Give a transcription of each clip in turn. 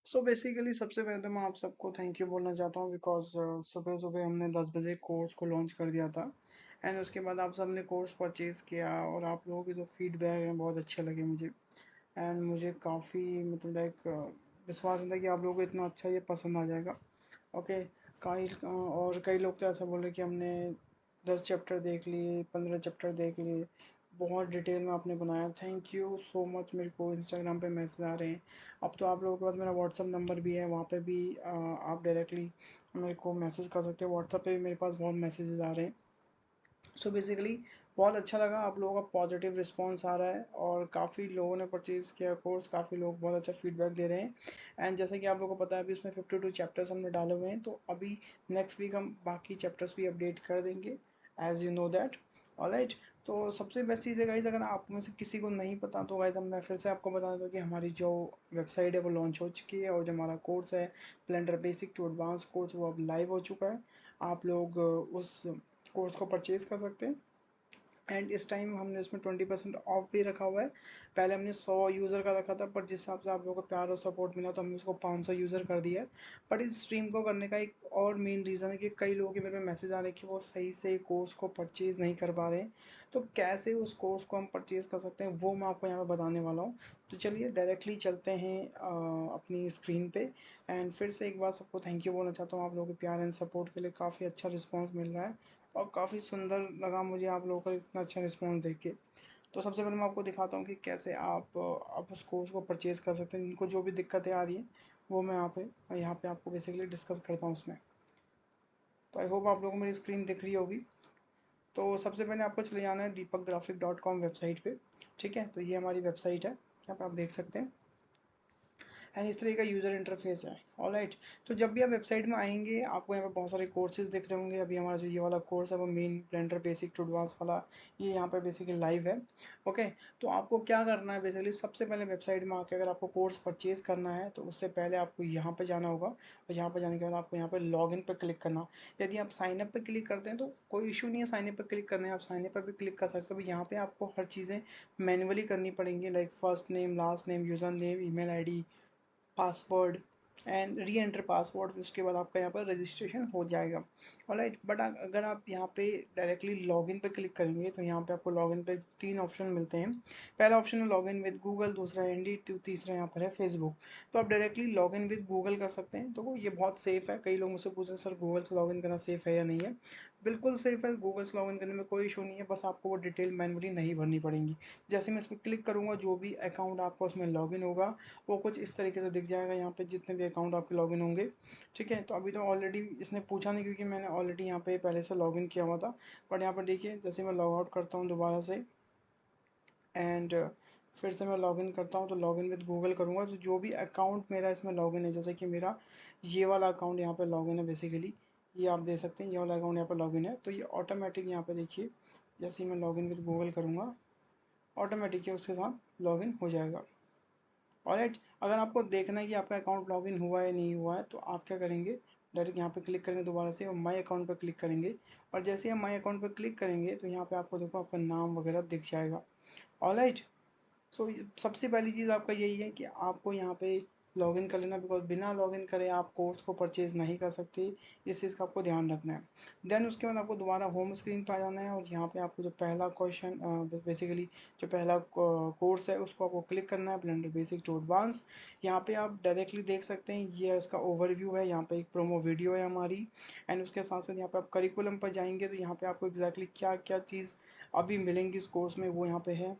Basically सबसे पहले तो मैं आप सबको थैंक यू बोलना चाहता हूँ बिकॉज़ सुबह-सुबह हमने 10 बजे कोर्स को लॉन्च कर दिया था एंड उसके बाद आप सबने कोर्स परचेज़ किया और आप लोगों के जो फीडबैक हैं बहुत अच्छे लगे मुझे एंड मुझे काफ़ी मतलब लाइक विश्वास नहीं था कि आप लोगों को इतना अच्छा ये पसंद आ जाएगा। ओके, और कई लोग तो ऐसा बोल रहे कि हमने 10 चैप्टर देख लिए, 15 चैप्टर देख लिए, बहुत डिटेल में आपने बनाया। Thank you so much. मेरे को इंस्टाग्राम पे मैसेज आ रहे हैं। अब तो आप लोगों के पास मेरा व्हाट्सअप नंबर भी है, वहाँ पे भी आप डायरेक्टली मेरे को मैसेज कर सकते हो। व्हाट्सअप पे भी मेरे पास बहुत मैसेजेस आ रहे हैं। बेसिकली बहुत अच्छा लगा, आप लोगों का पॉजिटिव रिस्पांस आ रहा है और काफ़ी लोगों ने परचेज़ किया कोर्स, काफ़ी लोग बहुत अच्छा फीडबैक दे रहे हैं। एंड जैसे कि आप लोगों को पता है अभी इसमें 52 चैप्टर्स हमने डाले हुए हैं, तो अभी नेक्स्ट वीक हम बाकी चैप्टर्स भी अपडेट कर देंगे, as you know that. Alright, तो सबसे बेस्ट चीज़ है गाइज़, अगर आप में से किसी को नहीं पता तो गाइज़ मैं फिर से आपको बता दूँ कि हमारी जो वेबसाइट है वो लॉन्च हो चुकी है और जो हमारा कोर्स है Blender basic to advance course वो अब लाइव हो चुका है। आप लोग उस कोर्स को परचेज़ कर सकते हैं एंड इस टाइम हमने उसमें 20% ऑफ भी रखा हुआ है। पहले हमने 100 यूज़र का रखा था, बट जिस हिसाब से आप लोगों को प्यार और सपोर्ट मिला तो हमने उसको 500 यूज़र कर दिया है। बट इस स्ट्रीम को करने का एक और मेन रीज़न है कि कई लोगों के मेरे में मैसेज आ रहे हैं कि वो सही से कोर्स को परचेज़ नहीं कर पा रहे हैं। तो कैसे उस कोर्स को हम परचेज़ कर सकते हैं वो मैं आपको यहाँ पे बताने वाला हूँ। तो चलिए डायरेक्टली चलते हैं अपनी स्क्रीन पे। एंड फिर से एक बार सबको थैंक यू बोलना चाहता हूँ, आप लोगों के प्यार एंड सपोर्ट के लिए काफ़ी अच्छा रिस्पॉन्स मिल रहा है और काफ़ी सुंदर लगा मुझे आप लोगों का इतना अच्छा रिस्पॉन्स देख के। तो सबसे पहले मैं आपको दिखाता हूँ कि कैसे आप उस कोर्स को परचेज़ कर सकते हैं। जिनको जो भी दिक्कतें आ रही हैं वो मैं यहाँ पे आपको बेसिकली डिस्कस करता हूँ उसमें। तो आई होप आप लोगों को मेरी स्क्रीन दिख रही होगी। तो सबसे पहले आपको चले जाना है deepakgraphic.com वेबसाइट पे। ठीक है, तो ये हमारी वेबसाइट है, यहाँ पे आप देख सकते हैं एंड इस तरह का यूज़र इंटरफेस है। ऑलराइट, तो जब भी आप वेबसाइट में आएंगे आपको यहाँ पे बहुत सारे कोर्सेज दिख रहे होंगे। अभी हमारा जो ये वाला कोर्स है वो main Blender basic to advance वाला, ये यहाँ पे बेसिकली लाइव है। ओके, तो आपको क्या करना है बेसिकली, सबसे पहले वेबसाइट में आके अगर आपको कोर्स परचेज़ करना है तो उससे पहले आपको यहाँ पर जाना होगा और यहाँ पर जाने के बाद आपको यहाँ पर लॉग इन पर क्लिक करना। यदि आप साइनअप पर क्लिक करते हैं तो कोई इशू नहीं है, साइनअप पर क्लिक करने, आप साइनअप पर भी क्लिक कर सकते हो। यहाँ पर आपको हर चीज़ें मैनुअली करनी पड़ेंगी, like first name, last name, user name, email ID, password and re enter password. उसके बाद आपका यहाँ पर रजिस्ट्रेशन हो जाएगा। ऑलराइट, बट अगर आप यहाँ पे डायरेक्टली लॉगिन पे क्लिक करेंगे तो यहाँ पे आपको लॉगिन पे 3 ऑप्शन मिलते हैं। पहला ऑप्शन है लॉगिन विद गूगल, दूसरा है इंडीड, तीसरा यहाँ पर है फेसबुक। तो आप डायरेक्टली लॉगिन विद गूगल कर सकते हैं, तो ये बहुत सेफ़ है। कई लोग मुझसे पूछते हैं सर गूगल से लॉगिन करना सेफ़ है या नहीं है। बिल्कुल सेफ़ है, गूगल से लॉगिन करने में कोई इशू नहीं है, बस आपको वो डिटेल मैनुअली नहीं भरनी पड़ेंगी। जैसे मैं इस पर क्लिक करूँगा जो भी अकाउंट आपका उसमें लॉगिन होगा वो कुछ इस तरीके से दिख जाएगा यहाँ पे, जितने भी अकाउंट आपके लॉगिन होंगे। ठीक है, तो अभी तो ऑलरेडी इसने पूछा नहीं क्योंकि मैंने ऑलरेडी यहाँ पे पहले से लॉगिन किया हुआ था। बट यहाँ पर देखिए जैसे मैं लॉग आउट करता हूँ दोबारा से एंड फिर से मैं लॉगिन करता हूँ तो लॉगिन विद गूगल करूँगा तो जो भी अकाउंट मेरा इसमें लॉगिन है, जैसे कि मेरा ये वाला अकाउंट यहाँ पे लॉगिन है बेसिकली, ये आप देख सकते हैं ये वाला अकाउंट यहाँ पे लॉगिन है, तो ये ऑटोमेटिक यहाँ पे देखिए जैसे ही मैं लॉगिन विद गूगल करूँगा ऑटोमेटिक ही उसके साथ लॉगिन हो जाएगा। ऑलराइट, अगर आपको देखना है कि आपका अकाउंट लॉगिन हुआ है नहीं हुआ है तो आप क्या करेंगे, डायरेक्ट यहाँ पे क्लिक करेंगे दोबारा से और माय अकाउंट पर क्लिक करेंगे और जैसे ही हम माय अकाउंट पर क्लिक करेंगे तो यहाँ पे आपको देखो आपका नाम वगैरह दिख जाएगा। ऑलराइट, सो सबसे पहली चीज़ आपका यही है कि आपको यहाँ पे लॉगिन कर लेना, बिकॉज बिना लॉगिन करे आप कोर्स को परचेज़ नहीं कर सकते। इस चीज़ का आपको ध्यान रखना है। देन उसके बाद आपको दोबारा होम स्क्रीन पर आ जाना है और यहाँ पे आपको जो पहला क्वेश्चन बेसिकली जो पहला कोर्स है उसको आपको क्लिक करना है, ब्लेंडर बेसिक टू एडवांस। यहाँ पे आप डायरेक्टली देख सकते हैं ये इसका ओवरव्यू है, यहाँ पे एक प्रोमो वीडियो है हमारी एंड उसके साथ साथ यहाँ पे आप करिकुलम पर जाएंगे तो यहाँ पे आपको एग्जैक्टली क्या क्या चीज़ अभी मिलेंगी इस कोर्स में वो यहाँ पे है।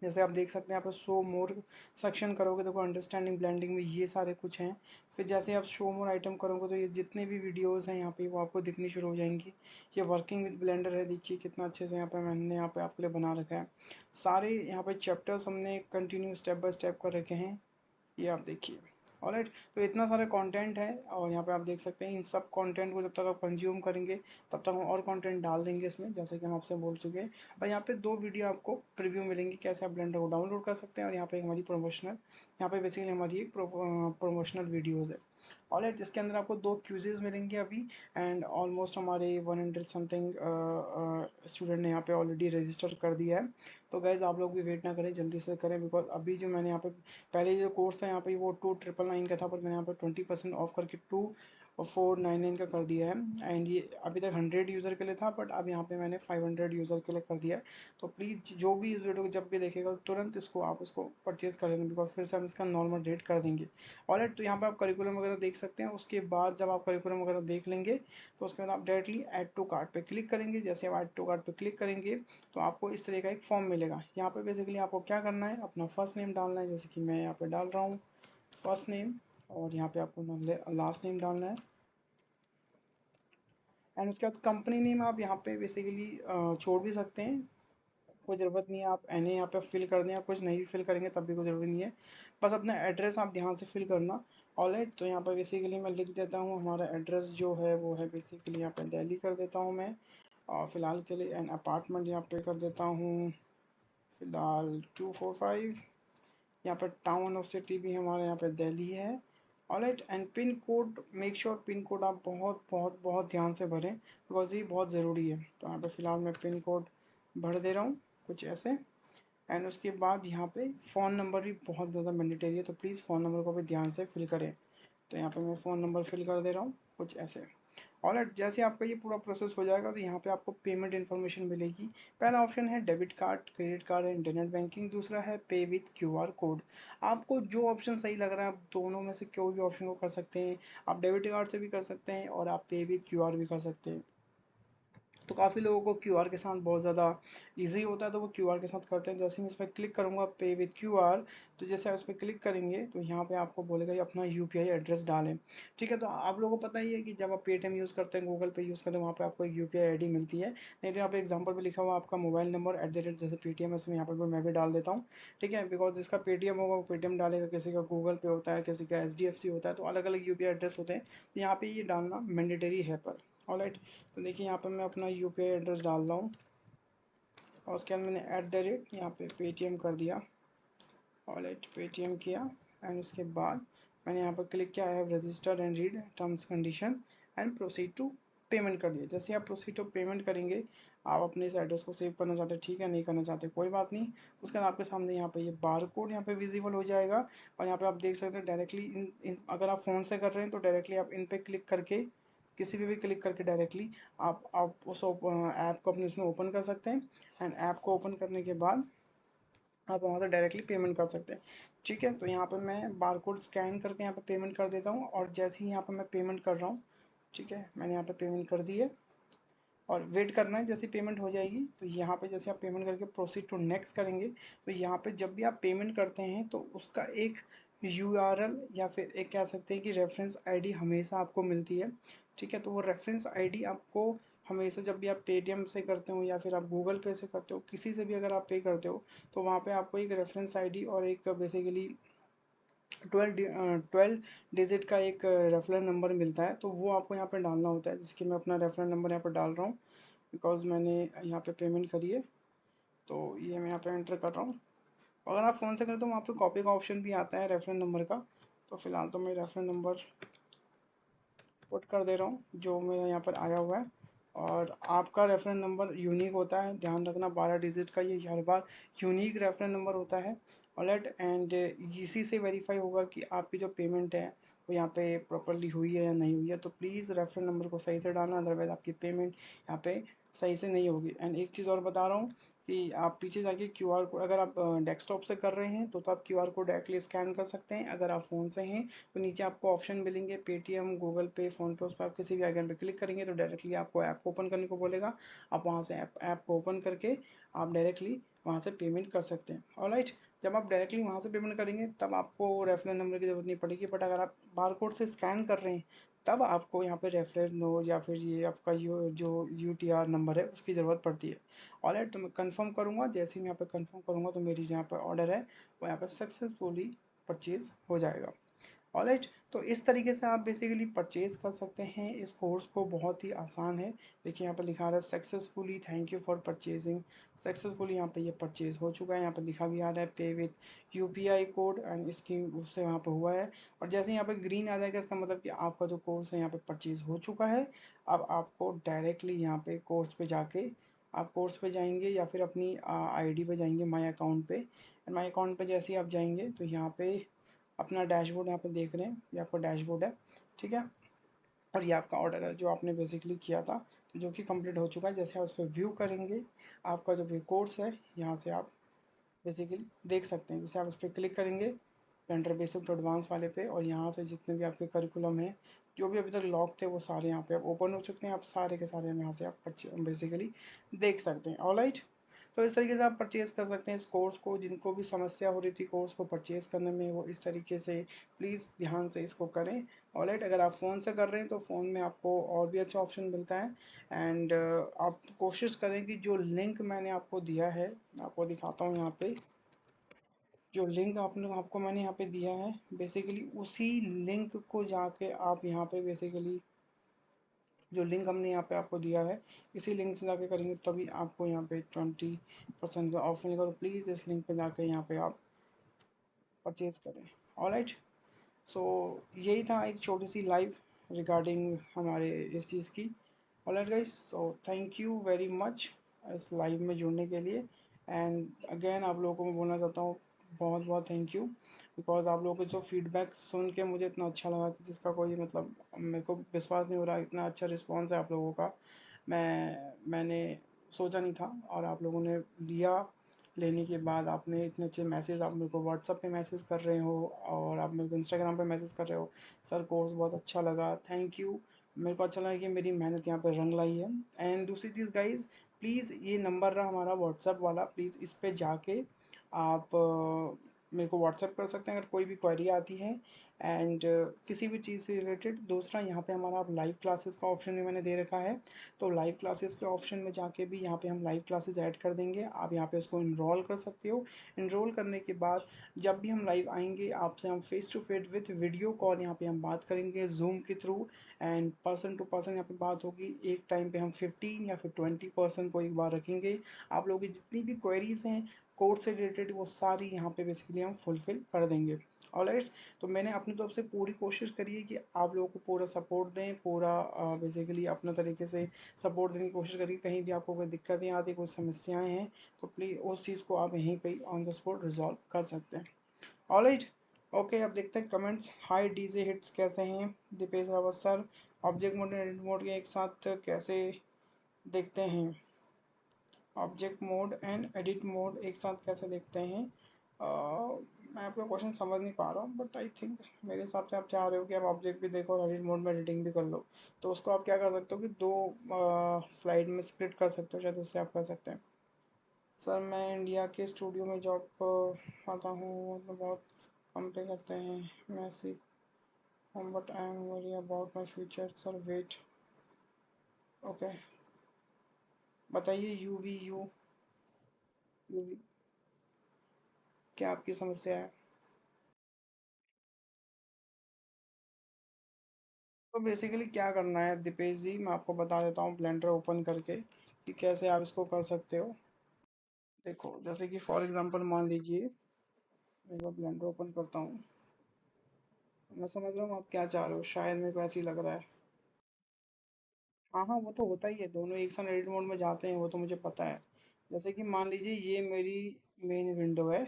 जैसे आप देख सकते हैं, आप शो मोर सेक्शन करोगे देखो अंडरस्टैंडिंग ब्लेंडिंग में ये सारे कुछ हैं। फिर जैसे आप शो मोर आइटम करोगे तो ये जितने भी वीडियोस हैं यहाँ पे वो आपको दिखनी शुरू हो जाएंगी। ये वर्किंग विद ब्लेंडर है, देखिए कितना अच्छे से यहाँ पे मैंने यहाँ पे आपके लिए बना रखा है। सारे यहाँ पे चैप्टर्स हमने कंटिन्यू स्टेप बाय स्टेप कर रखे हैं, ये आप देखिए। ऑलराइट, तो इतना सारा कंटेंट है और यहाँ पे आप देख सकते हैं इन सब कंटेंट को जब तक आप कंज्यूम करेंगे तब तक हम और कंटेंट डाल देंगे इसमें, जैसे कि हम आपसे बोल चुके हैं। और यहाँ पे 2 वीडियो आपको प्रीव्यू मिलेंगी कैसे आप ब्लेंडर को डाउनलोड कर सकते हैं और यहाँ पे हमारी प्रमोशनल, यहाँ पे बेसिकली हमारी एक प्रोमोशनल वीडियोज़ है। ऑलराइट, इसके अंदर आपको 2 क्विज़ेज़ मिलेंगे अभी, एंड ऑलमोस्ट हमारे 100 समथिंग स्टूडेंट ने यहाँ पे ऑलरेडी रजिस्टर कर दिया है। तो गाइज़ आप लोग भी वेट ना करें, जल्दी से करें, बिकॉज़ अभी जो मैंने यहाँ पे पहले जो कोर्स था यहाँ पे वो 2999 का था, पर मैंने यहाँ पे 20% ऑफ करके 2499 का कर दिया है। एंड ये अभी तक 100 यूज़र के लिए था, बट अब यहाँ पे मैंने 500 यूज़र के लिए कर दिया है। तो प्लीज़ जो भी इस वीडियो को जब भी देखेगा तुरंत इसको आप उसको परचेज़ कर लेना, बिकॉज फिर से हम इसका नॉर्मल रेट कर देंगे। ऑलराइट, तो यहाँ पे आप करिकुलम वगैरह देख सकते हैं। उसके बाद जब आप करिकुलम वगैरह देख लेंगे तो उसके बाद आप डायरेक्टली ऐड टू कार्ट पे क्लिक करेंगे। जैसे आप ऐड टू कार्ट पे क्लिक करेंगे तो आपको इस तरह का एक फॉर्म मिलेगा। यहाँ पे बेसिकली आपको क्या करना है, अपना फर्स्ट नेम डालना है, जैसे कि मैं यहाँ पे डाल रहा हूँ फर्स्ट नेम, और यहाँ पे आपको लास्ट नेम डालना है। एंड उसके बाद कंपनी नेम आप यहाँ पे बेसिकली छोड़ भी सकते हैं, कोई ज़रूरत नहीं है। आप एन ए यहाँ पे फिल कर दें, या कुछ नहीं फिल करेंगे तब भी कोई ज़रूरी नहीं है। बस अपना एड्रेस आप ध्यान से फिल करना। ऑलराइट, तो यहाँ पर बेसिकली मैं लिख देता हूँ हमारा एड्रेस जो है वो है बेसिकली यहाँ पे दिल्ली कर देता हूँ मैं, और फ़िलहाल के लिए एन अपार्टमेंट यहाँ पे कर देता हूँ फ़िलहाल 245। यहाँ पर टाउन और सिटी भी हमारे यहाँ पे दिल्ली है। Alright, and pin code, make sure pin code आप बहुत बहुत बहुत ध्यान से भरें, बिकॉज ये बहुत ज़रूरी है। तो यहाँ पे फ़िलहाल मैं पिन कोड भर दे रहा हूँ कुछ ऐसे। एंड उसके बाद यहाँ पे फ़ोन नंबर भी बहुत ज़्यादा मैंडेटरी है, तो प्लीज़ फ़ोन नंबर को भी ध्यान से फिल करें। तो यहाँ पे मैं फ़ोन नंबर फिल कर दे रहा हूँ कुछ ऐसे। ऑलराइट, जैसे आपका ये पूरा प्रोसेस हो जाएगा तो यहाँ पे आपको पेमेंट इन्फॉर्मेशन मिलेगी। पहला ऑप्शन है डेबिट कार्ड, क्रेडिट कार्ड है, इंटरनेट बैंकिंग। दूसरा है पे विथ क्यूआर कोड। आपको जो ऑप्शन सही लग रहा है आप दोनों में से कोई भी ऑप्शन को कर सकते हैं। आप डेबिट कार्ड से भी कर सकते हैं और आप पे विथ क्यूआर भी कर सकते हैं। तो काफ़ी लोगों को क्यूआर के साथ बहुत ज़्यादा इजी होता है, तो वो क्यूआर के साथ करते हैं। जैसे मैं इस पर क्लिक करूँगा पे विद क्यूआर, तो जैसे आप इस पर क्लिक करेंगे तो यहाँ पे आपको बोलेगा ये अपना यूपीआई एड्रेस डालें। ठीक है, तो आप लोगों को पता ही है कि जब आप पेटीएम यूज़ करते हैं, गूगल पे यूज़ करते हैं, वहाँ पे आपको एक यूपीआई आईडी मिलती है। नहीं तो यहाँ पे एग्जाम्पल पे लिखा हुआ आपका मोबाइल नंबर @ जैसे पेटीएम है, इसमें यहाँ पर मैं भी डाल देता हूँ। ठीक है, बिकॉज जिसका पेटीएम होगा वो पेटीएम डालेगा, किसी का गूगल पे होता है, किसी का एचडीएफसी होता है, तो अलग अलग यूपीआई एड्रेस होते हैं। तो यहाँ पे ये डालना मैंडेटरी है पर। ऑलराइट, तो देखिए यहाँ पर मैं अपना यूपीआई एड्रेस डाल रहा हूँ, और उसके बाद मैंने यहाँ पे पेटीएम कर दिया। ऑलराइट, पेटीएम किया, एंड उसके बाद मैंने यहाँ पर क्लिक किया, I have registered and read terms condition and proceed to payment कर दिया। जैसे आप प्रोसीड टू पेमेंट करेंगे, आप अपने इस एड्रेस को सेव करना चाहते हैं, ठीक है, नहीं करना चाहते कोई बात नहीं। उसके बाद आपके सामने यहाँ पे ये बार कोड यहाँ पे विजिबल हो जाएगा, और यहाँ पे आप देख सकते हैं डायरेक्टली इन अगर आप फ़ोन से कर रहे हैं तो डायरेक्टली आप इन पे क्लिक करके, किसी पे भी क्लिक करके डायरेक्टली आप उस ऐप को अपने इसमें ओपन कर सकते हैं। एंड ऐप को ओपन करने के बाद आप वहाँ से डायरेक्टली पेमेंट कर सकते हैं। ठीक है, तो यहाँ पे मैं बारकोड स्कैन करके यहाँ पे पेमेंट कर देता हूँ, और जैसे ही यहाँ पे मैं पेमेंट कर रहा हूँ, ठीक है, मैंने यहाँ पे पेमेंट कर दी है, और वेट करना है। जैसे पेमेंट हो जाएगी तो यहाँ पे जैसे आप पेमेंट करके प्रोसीड टू नेक्स्ट करेंगे, तो यहाँ पे जब भी आप पेमेंट करते हैं तो उसका एक यूआरएल या फिर एक कह सकते हैं कि रेफरेंस आईडी हमेशा आपको मिलती है। ठीक है, तो वो रेफरेंस आईडी आपको हमेशा, जब भी आप पेटीएम से करते हो या फिर आप गूगल पे से करते हो, किसी से भी अगर आप पे करते हो, तो वहाँ पे आपको एक रेफरेंस आईडी और एक बेसिकली 12 डिजिट का एक रेफरेंस नंबर मिलता है, तो वो आपको यहाँ पे डालना होता है। जैसे कि मैं अपना रेफरेंस नंबर यहाँ पर डाल रहा हूँ, बिकॉज मैंने यहाँ पे पेमेंट करी है, तो ये मैं यहाँ पे एंटर कर रहा हूँ। अगर आप फ़ोन से करें तो वहाँ पे कॉपी का ऑप्शन भी आता है रेफरेंस नंबर का। तो फिलहाल तो मैं रेफरेंस नंबर पुट कर दे रहा हूँ जो मेरा यहाँ पर आया हुआ है, और आपका रेफरेंस नंबर यूनिक होता है, ध्यान रखना 12 डिजिट का ये हर बार यूनिक रेफरेंस नंबर होता है। ऑलराइट, एंड इसी से वेरीफाई होगा कि आपकी जो पेमेंट है वो यहाँ पे प्रॉपरली हुई है या नहीं हुई है। तो प्लीज़ रेफरेंस नंबर को सही से डालना, अदरवाइज़ आपकी पेमेंट यहाँ पे सही से नहीं होगी। एंड एक चीज़ और बता रहा हूँ कि आप पीछे जाके क्यूआर कोड, अगर आप डेस्कटॉप से कर रहे हैं तो आप क्यूआर कोड डायरेक्टली स्कैन कर सकते हैं। अगर आप फ़ोन से हैं तो नीचे आपको ऑप्शन मिलेंगे पेटीएम, गूगल पे, फ़ोनपे, उस पर आप किसी भी आइकन पे क्लिक करेंगे तो डायरेक्टली आपको ऐप को ओपन करने को बोलेगा। आप वहाँ से ऐप को ओपन करके आप डायरेक्टली वहाँ से पेमेंट कर सकते हैं। ऑलराइट, जब आप डायरेक्टली वहाँ से पेमेंट करेंगे तब आपको रेफरेंस नंबर की ज़रूरत नहीं पड़ेगी, बट अगर आप बारकोड से स्कैन कर रहे हैं तब आपको यहाँ पे रेफरेंस नो या फिर ये आपका जो यूटीआर नंबर है उसकी ज़रूरत पड़ती है। ऑलराइट, तो मैं कंफर्म करूँगा, जैसे ही मैं यहाँ पे कंफर्म करूँगा तो मेरी यहाँ पर ऑर्डर है वो यहाँ पर सक्सेसफुली परचेज़ हो जाएगा। ऑलराइट, तो इस तरीके से आप बेसिकली परचेज कर सकते हैं इस कोर्स को, बहुत ही आसान है। देखिए यहाँ पर लिखा रहा है successfully thank you for purchasing, successfully यहाँ पे ये परचेज हो चुका है। यहाँ पर लिखा भी आ रहा है पे विथ यूपीआई कोड एंड इसकी उससे वहाँ पर हुआ है। और जैसे यहाँ पे ग्रीन आ जाएगा इसका मतलब कि आपका जो कोर्स है यहाँ पे परचेज हो चुका है। अब आपको डायरेक्टली यहाँ पे कोर्स पे जाके आप कोर्स पे जाएंगे या फिर अपनी आईडी पे जाएंगे माई अकाउंट पे। एंड माई अकाउंट पे जैसे ही आप जाएंगे तो यहाँ पे अपना डैशबोर्ड यहाँ पे देख रहे हैं, ये आपका डैशबोर्ड है, ठीक है। और ये आपका ऑर्डर है जो आपने बेसिकली किया था, तो जो कि कंप्लीट हो चुका है। जैसे आप उस पर व्यू करेंगे, आपका जो भी कोर्स है यहाँ से आप बेसिकली देख सकते हैं। जैसे आप उस पर क्लिक करेंगे ब्लेंडर बेसिक टू एडवांस वाले पे, और यहाँ से जितने भी आपके करिकुलम हैं जो भी अभी तक लॉक थे वो सारे यहाँ पे आप ओपन हो चुके हैं। आप सारे के सारे यहाँ से आप बेसिकली देख सकते हैं। ऑलराइट, तो इस तरीके से आप परचेज़ कर सकते हैं इस कोर्स को। जिनको भी समस्या हो रही थी कोर्स को परचेज़ करने में, वो इस तरीके से प्लीज़ ध्यान से इसको करें। ऑलराइट, अगर आप फ़ोन से कर रहे हैं तो फ़ोन में आपको और भी अच्छा ऑप्शन मिलता है। एंड आप कोशिश करें कि जो लिंक मैंने आपको दिया है, मैं आपको दिखाता हूँ यहाँ पे, जो लिंक आपने आपको मैंने यहाँ पे दिया है बेसिकली उसी लिंक को जाके आप यहाँ पे बेसिकली जो लिंक हमने यहाँ पे आपको दिया है इसी लिंक से जाके करेंगे तभी आपको यहाँ पे 20% का ऑफ मिलेगा। तो प्लीज़ इस लिंक पे जाके यहाँ पे आप परचेज़ करें। ऑलराइट, सो यही था एक छोटी सी लाइव रिगार्डिंग हमारे इस चीज़ की। Alright guys, so thank you very much इस लाइव में जुड़ने के लिए। एंड अगेन आप लोगों को मैं बोलना चाहता हूँ बहुत बहुत थैंक यू, बिकॉज आप लोगों के जो फीडबैक सुन के मुझे इतना अच्छा लगा कि जिसका कोई मतलब मेरे को विश्वास नहीं हो रहा, इतना अच्छा रिस्पॉन्स है आप लोगों का। मैंने सोचा नहीं था, और आप लोगों ने लिया। लेने के बाद आपने इतने अच्छे मैसेज, आप मेरे को व्हाट्सअप पे मैसेज कर रहे हो और आप मेरे को इंस्टाग्राम पे मैसेज कर रहे हो, सर कोर्स बहुत अच्छा लगा, थैंक यू। मेरे को अच्छा लगा कि मेरी मेहनत यहाँ पे रंग लाई है। एंड दूसरी चीज़ गाइज़, प्लीज़ ये नंबर रहा हमारा व्हाट्सअप वाला, प्लीज़ इस पे जाके आप मेरे को व्हाट्सअप कर सकते हैं अगर कोई भी क्वेरी आती है। एंड किसी भी चीज़ से रिलेटेड। दूसरा यहाँ पे हमारा आप लाइव क्लासेस का ऑप्शन भी मैंने दे रखा है, तो लाइव क्लासेस के ऑप्शन में जाके भी यहाँ पे हम लाइव क्लासेस ऐड कर देंगे। आप यहाँ पे उसको इनरोल कर सकते हो। इनरोल करने के बाद जब भी हम लाइव आएंगे आपसे हम face to face with video call यहाँ पे हम बात करेंगे जूम के थ्रू। एंड पर्सन टू पर्सन यहाँ पे बात होगी। एक टाइम पे हम 15 या फिर 20 पर्सन को एक बार रखेंगे। आप लोगों की जितनी भी क्वेरीज हैं कोर्स से रिलेटेड वो सारी यहाँ पे बेसिकली हम फुलफ़िल कर देंगे। ऑलराइट, तो मैंने अपनी तरफ से पूरी कोशिश करी है कि आप लोगों को पूरा सपोर्ट दें, पूरा बेसिकली अपने तरीके से सपोर्ट देने की कोशिश करिए। कहीं भी आपको कोई दिक्कतें आती, कोई समस्याएं हैं तो प्लीज़ उस चीज़ को आप यहीं पे ऑन द स्पॉट रिजॉल्व कर सकते हैं। ऑलराइट, ओके, अब देखते हैं कमेंट्स। हाय डीजे हिट्स, कैसे हैं Deepesh Rawat sir? Object mode and edit mode के एक साथ कैसे देखते हैं? Object mode and edit mode एक साथ कैसे देखते हैं? मैं आपका क्वेश्चन समझ नहीं पा रहा हूँ, बट आई थिंक मेरे हिसाब से आप चाह रहे हो कि आप ऑब्जेक्ट भी देखो और एडिट मोड में एडिटिंग भी कर लो। तो उसको आप क्या कर सकते हो कि दो स्लाइड में स्प्लिट कर सकते हो, शायद उससे आप कर सकते हैं। सर मैं इंडिया के स्टूडियो में जॉब आता हूँ, तो बहुत कम पे करते हैं। मैं सीख हूँ but I am worry about my future sir, wait. Okay, बताइए यू वी क्या आपकी समस्या है? तो बेसिकली क्या करना है दीपेश जी, मैं आपको बता देता हूँ ब्लेंडर ओपन करके कि कैसे आप इसको कर सकते हो। देखो जैसे कि फॉर एग्जांपल मान लीजिए मैं एक बार ब्लेंडर ओपन करता हूँ। मैं समझ रहा हूँ आप क्या चाह रहे हो, शायद मेरे को ऐसे ही लग रहा है। हाँ हाँ, वो तो होता ही है, दोनों एक साथ एडिट मोड में जाते हैं, वो तो मुझे पता है। जैसे कि मान लीजिए ये मेरी मेन विंडो है,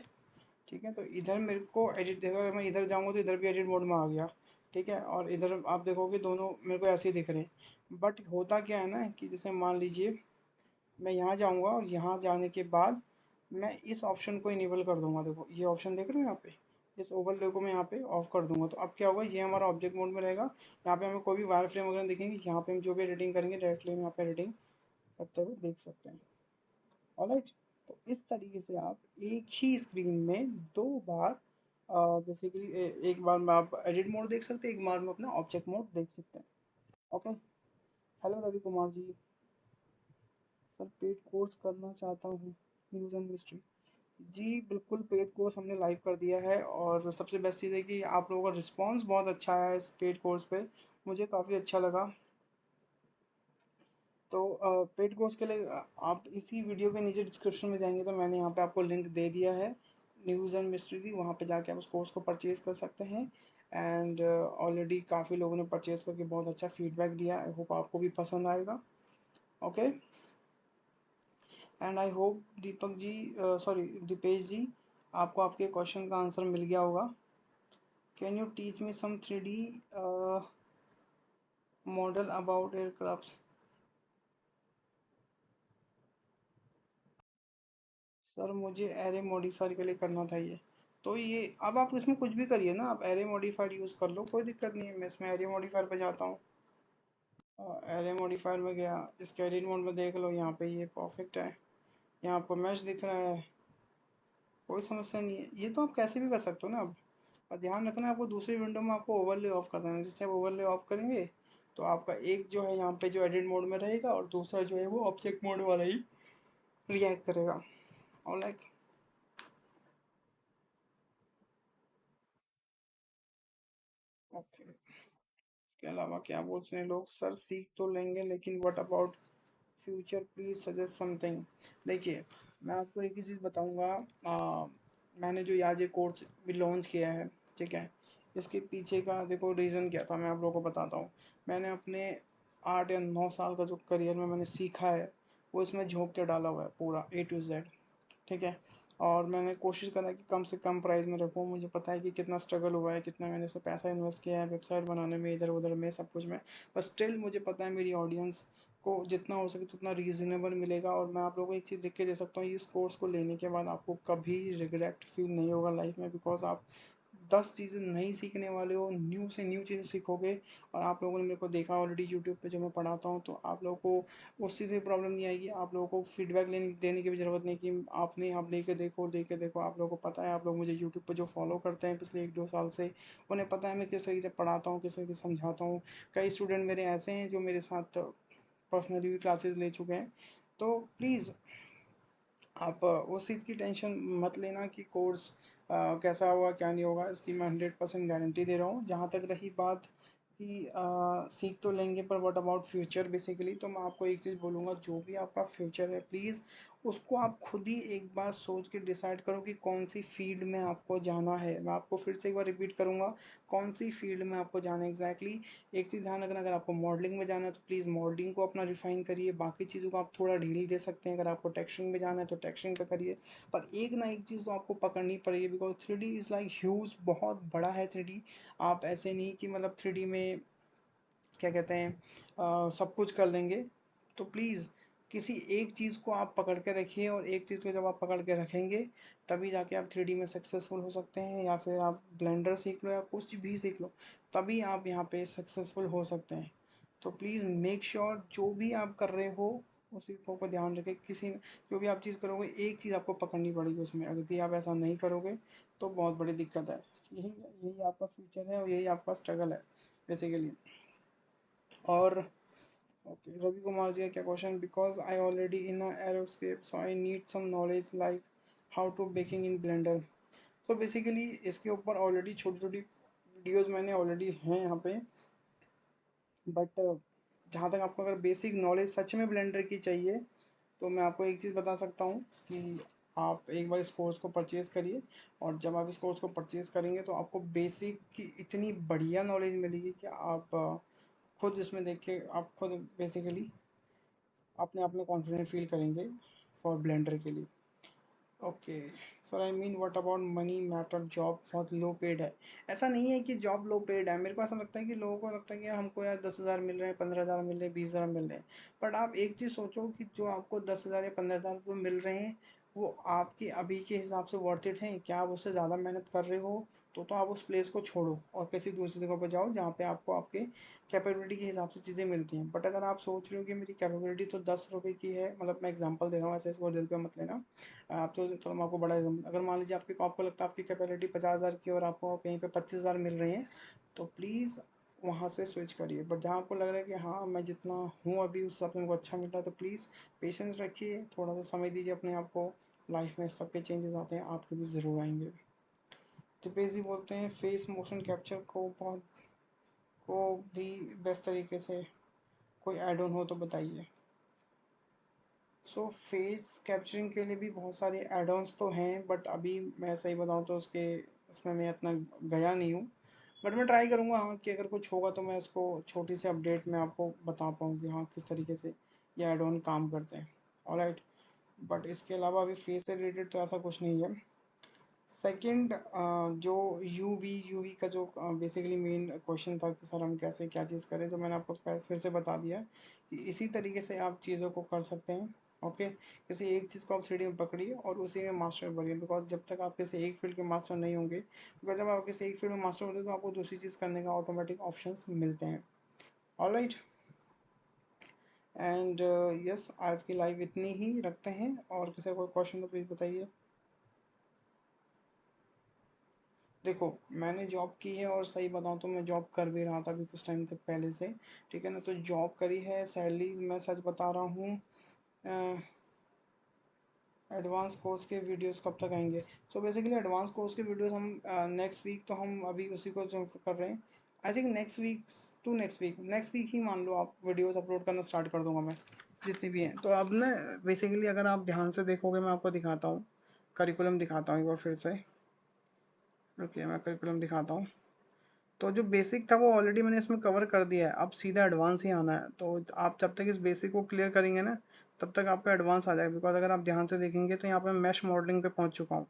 ठीक है। तो इधर मेरे को एडिट, देखो अगर मैं इधर जाऊँगा तो इधर भी एडिट मोड में आ गया, ठीक है। और इधर आप देखोगे दोनों मेरे को ऐसे ही दिख रहे हैं। बट होता क्या है ना कि जैसे मान लीजिए मैं यहाँ जाऊँगा और यहाँ जाने के बाद मैं इस ऑप्शन को इनेबल कर दूंगा। देखो ये ऑप्शन देख रहे हो यहाँ पे, इस ओवरले को मैं यहाँ पे ऑफ कर दूंगा। तो अब क्या होगा, ये हमारा ऑब्जेक्ट मोड में रहेगा। यहाँ पे हमें कोई भी वायर फ्रेम वगैरह दिखेंगे, यहाँ पे हम जो भी एडिटिंग करेंगे डायरेक्टली हम यहाँ पे एडिटिंग करते हुए देख सकते हैं। ऑलराइट, तो इस तरीके से आप एक ही स्क्रीन में दो बार बेसिकली एक बार में आप एडिट मोड देख सकते हैं, एक बार में अपना ऑब्जेक्ट मोड देख सकते हैं। Okay, hello Ravi Kumar ji, sir paid course करना चाहता हूँ न्यूज़ एंड मिस्ट्री। जी, बिल्कुल पेड कोर्स हमने लाइव कर दिया है और सबसे बेस्ट चीज़ है कि आप लोगों का रिस्पॉन्स बहुत अच्छा है इस पेड कोर्स पे, मुझे काफ़ी अच्छा लगा। तो पेड कोर्स के लिए आप इसी वीडियो के नीचे डिस्क्रिप्शन में जाएंगे तो मैंने यहाँ पे आपको लिंक दे दिया है, न्यूज़ एंड मिस्ट्री दी, वहाँ पे जाके आप उस कोर्स को परचेज़ कर सकते हैं। एंड ऑलरेडी काफ़ी लोगों ने परचेज़ करके बहुत अच्छा फीडबैक दिया, आई होप आपको भी पसंद आएगा। Okay, and I hope Deepak ji, sorry Dipesh ji, आपको आपके क्वेश्चन का आंसर मिल गया होगा। Can you teach me some 3D model about aircraft? Sir मुझे एरे मॉडिफायर के लिए करना था ये। तो ये अब आप इसमें कुछ भी करिए ना, आप एरे मॉडिफायर यूज़ कर लो, कोई दिक्कत नहीं है। मैं इसमें एरे मॉडिफायर पे जाता हूँ, एरे मॉडिफायर में गया, इसके एडिट मोड में देख लो, यहाँ पे ये परफेक्ट है, यहाँ आपको मैच दिख रहा है, कोई समस्या नहीं है। ये तो आप कैसे भी कर सकते हो ना अब। और ध्यान रखना आपको दूसरी विंडो में आपको ओवरले ऑफ कर देना है, जैसे आप ओवरले ऑफ करेंगे तो आपका एक जो है यहाँ पे जो एडिट मोड में रहेगा और दूसरा जो है वो ऑब्जेक्ट मोड वाला ही रिएक्ट करेगा। और लाइक, ओके, इसके अलावा क्या बोलते हैं लोग, सर सीख तो लेंगे लेकिन what about future, please suggest something. देखिए, मैं आपको एक ही चीज़ बताऊंगा, मैंने जो आज ये कोर्स भी लॉन्च किया है, ठीक है, इसके पीछे का देखो रीज़न क्या था, मैं आप लोगों को बताता हूँ। मैंने अपने 8 या 9 साल का जो करियर में मैंने सीखा है वो इसमें झोंक के डाला हुआ है पूरा A to Z, ठीक है। और मैंने कोशिश करा कि कम से कम प्राइस में रखूँ, मुझे पता है कि कितना स्ट्रगल हुआ है, कितना मैंने इसमें पैसा इन्वेस्ट किया है वेबसाइट बनाने में, इधर उधर में, सब कुछ में। पर स्टिल मुझे पता है मेरी ऑडियंस को जितना हो सके उतना रीज़नेबल मिलेगा। और मैं आप लोगों को एक चीज़ लिख के दे सकता हूँ, इस कोर्स को लेने के बाद आपको कभी रिग्रेट फील नहीं होगा लाइफ में, बिकॉज आप 10 चीज़ें नई सीखने वाले हो, न्यू से न्यू चीज़ें सीखोगे। और आप लोगों ने मेरे को देखा ऑलरेडी यूट्यूब पे जो मैं पढ़ाता हूँ, तो आप लोगों को उस चीज़ में प्रॉब्लम नहीं आएगी। आप लोगों को फीडबैक लेने देने की भी ज़रूरत नहीं कि आपने आप लेके देखो। आप लोगों को पता है, आप लोग मुझे यूट्यूब पर जो फॉलो करते हैं पिछले 1-2 साल से, उन्हें पता है मैं किस तरीके से पढ़ाता हूँ, किस तरीके से समझाता हूँ। कई स्टूडेंट मेरे ऐसे हैं जो मेरे साथ पर्सनली भी क्लासेस ले चुके हैं। तो प्लीज़ आप उस चीज़ की टेंशन मत लेना कि कोर्स कैसा होगा क्या नहीं होगा, इसकी मैं 100% गारंटी दे रहा हूँ। जहाँ तक रही बात कि सीख तो लेंगे पर व्हाट अबाउट फ्यूचर, बेसिकली तो मैं आपको एक चीज़ बोलूँगा, जो भी आपका फ्यूचर है प्लीज़ उसको आप खुद ही एक बार सोच के डिसाइड करो कि कौन सी फील्ड में आपको जाना है। मैं आपको फिर से एक बार रिपीट करूँगा, कौन सी फील्ड में आपको जाना है एग्जैक्टली। एक चीज़ ध्यान रखना, अगर आपको मॉडलिंग में जाना है तो प्लीज़ मॉडलिंग को अपना रिफाइन करिए, बाकी चीज़ों को आप थोड़ा ढील दे सकते हैं। अगर आपको टेक्सचरिंग में जाना है तो टेक्सचरिंग पे करिए, पर एक ना एक चीज़ तो आपको पकड़नी पड़ेगी, because 3D is like huge, बहुत बड़ा है 3D। आप ऐसे नहीं कि मतलब 3D में क्या कहते हैं सब कुछ कर लेंगे। तो प्लीज़ किसी एक चीज़ को आप पकड़ के रखिए, और एक चीज़ को जब आप पकड़ के रखेंगे तभी जाके आप 3D में सक्सेसफुल हो सकते हैं, या फिर आप ब्लेंडर सीख लो या कुछ भी सीख लो, तभी आप यहाँ पे सक्सेसफुल हो सकते हैं। तो प्लीज़ मेक श्योर जो भी आप कर रहे हो उस चीज़ों को ध्यान रखें। किसी जो भी आप चीज़ करोगे एक चीज़ आपको पकड़नी पड़ेगी उसमें, अगर यदि आप ऐसा नहीं करोगे तो बहुत बड़ी दिक्कत है। यही यही आपका फ्यूचर है और यही आपका स्ट्रगल है बेसिकली। और ओके, रवि कुमार जी का क्या question, because I already in aerospace so I need some knowledge like how to baking in Blender. तो बेसिकली इसके ऊपर ऑलरेडी छोटी छोटी वीडियोस मैंने ऑलरेडी हैं यहाँ पे। बट जहाँ तक आपको अगर बेसिक नॉलेज सच में ब्लेंडर की चाहिए तो मैं आपको एक चीज़ बता सकता हूँ कि आप एक बार इस कोर्स को परचेज़ करिए। और जब आप इस कोर्स को परचेज़ करेंगे तो आपको बेसिक की इतनी बढ़िया नॉलेज मिलेगी कि आप खुद इसमें देख के आप खुद बेसिकली अपने आप में कॉन्फिडेंट फील करेंगे फॉर ब्लेंडर के लिए। Okay sir, I mean what about money matter, job बहुत लो पेड है। ऐसा नहीं है कि जॉब लो पेड है, मेरे को ऐसा लगता है कि लोगों को लगता है कि यार हमको यार 10,000 मिल रहे हैं, 15,000 मिल रहे हैं, 20,000 मिल रहे हैं। बट आप एक चीज़ सोचो कि जो आपको 10,000 या 15,000 रुपये मिल रहे हैं वो आपके अभी के हिसाब से वर्थ इट हैं क्या? आप उससे ज़्यादा मेहनत कर रहे हो तो आप उस प्लेस को छोड़ो और किसी दूसरी जगह पर जाओ जहाँ पे आपको आपके कैपेबिलिटी के हिसाब से चीज़ें मिलती हैं। बट अगर आप सोच रहे हो कि मेरी कैपेबिलिटी तो 10 रुपये की है, मतलब मैं एग्जांपल दे रहा हूँ, ऐसे इसको दिल पे मत लेना। आप तो चलो मैं आपको बड़ा अगर मान लीजिए आपको लगता है आपकी कैपेबिलिटी 50,000 की और आपको कहीं पे 25,000 मिल रहे हैं, तो प्लीज़ वहाँ से स्विच करिए। बट जहाँ आपको लग रहा है कि हाँ मैं जितना हूँ अभी उस हिसाब से मेरे को अच्छा मिल रहा है, तो प्लीज़ पेशेंस रखिए, थोड़ा सा समय दीजिए अपने आप को। लाइफ में सबके चेंजेस आते हैं, आपके भी ज़रूर आएंगे। दिपेश जी बोलते हैं फेस मोशन कैप्चर को भी बेस्ट तरीके से कोई ऐड ऑन हो तो बताइए। सो फेस कैप्चरिंग के लिए भी बहुत सारे एड ऑन्स तो हैं, बट अभी मैं सही बताऊँ तो उसमें मैं इतना गया नहीं हूँ। बट मैं ट्राई करूँगा, हाँ, कि अगर कुछ होगा तो मैं उसको छोटी सी अपडेट में आपको बता पाऊँ कि हाँ किस तरीके से ये एड ऑन काम करते हैं। ऑलराइट, बट इसके अलावा अभी फेस से रिलेटेड तो ऐसा कुछ नहीं है। सेकंड, जो यूवी का जो बेसिकली मेन क्वेश्चन था कि सर हम कैसे क्या चीज़ करें, तो मैंने आपको फिर से बता दिया कि इसी तरीके से आप चीज़ों को कर सकते हैं। ओके, किसी एक चीज़ को आप 3D में पकड़िए और उसी में मास्टर बनिए, बिकॉज जब तक आप किसी एक फील्ड के मास्टर नहीं होंगे, बिकॉज जब आप किसी एक फील्ड में मास्टर होते हैं तो आपको दूसरी चीज़ करने का ऑटोमेटिक ऑप्शंस मिलते हैं। ऑलराइट, एंड यस, आज की लाइव इतनी ही रखते हैं, और किसी कोई क्वेश्चन तो प्लीज़ बताइए। देखो, मैंने जॉब की है, और सही बताऊँ तो मैं जॉब कर भी रहा था अभी कुछ टाइम तक पहले से। ठीक है ना, तो जॉब करी है, सैलरीज मैं सच बता रहा हूँ। एडवांस कोर्स के वीडियोस कब तक आएंगे? सो बेसिकली एडवांस कोर्स के वीडियोस हम नेक्स्ट वीक, तो हम अभी उसी को जो कर रहे हैं। आई थिंक नेक्स्ट वीक ही मान लो आप, वीडियोस अपलोड करना स्टार्ट कर दूंगा मैं, जितनी भी हैं। तो अब ना बेसिकली अगर आप ध्यान से देखोगे, मैं आपको दिखाता हूँ, करिकुलम दिखाता हूँ एक बार फिर से। रुकिए, मैं करिकुलम दिखाता हूँ। तो जो बेसिक था वो ऑलरेडी मैंने इसमें कवर कर दिया है, अब सीधा एडवांस ही आना है। तो आप जब तक इस बेसिक को क्लियर करेंगे ना, तब तक आपका एडवांस आ जाएगा। बिकॉज अगर आप ध्यान से देखेंगे तो यहाँ पे मैं मैश मॉडलिंग पे पहुँच चुका हूँ,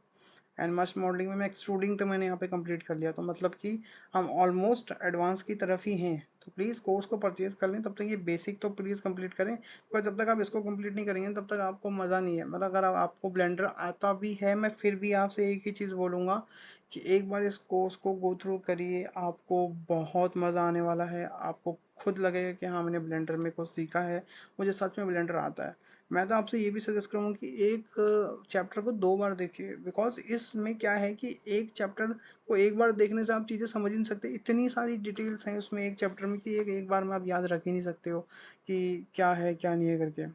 एंड मस्ट मॉडलिंग में मैं एक्सट्रूडिंग तो मैंने यहाँ पे कंप्लीट कर लिया। तो मतलब कि हम ऑलमोस्ट एडवांस की तरफ ही हैं। तो प्लीज़ कोर्स को परचेज कर लें, तब तक ये बेसिक तो प्लीज़ कंप्लीट करें, पर जब तक आप इसको कंप्लीट नहीं करेंगे तब तक आपको मज़ा नहीं है। मतलब अगर आपको ब्लेंडर आता भी है, मैं फिर भी आपसे एक ही चीज़ बोलूँगा कि एक बार इस कोर्स को गो थ्रू करिए, आपको बहुत मज़ा आने वाला है। आपको खुद लगेगा कि हाँ, मैंने ब्लेंडर में कुछ सीखा है, मुझे सच में ब्लेंडर आता है। मैं तो आपसे ये भी सजेस्ट करूँगा कि एक चैप्टर को 2 बार देखिए, बिकॉज इसमें क्या है कि एक चैप्टर को एक बार देखने से आप चीज़ें समझ ही नहीं सकते। इतनी सारी डिटेल्स हैं उसमें एक चैप्टर में कि एक बार में आप याद रख ही नहीं सकते हो कि क्या है क्या नहीं है करके।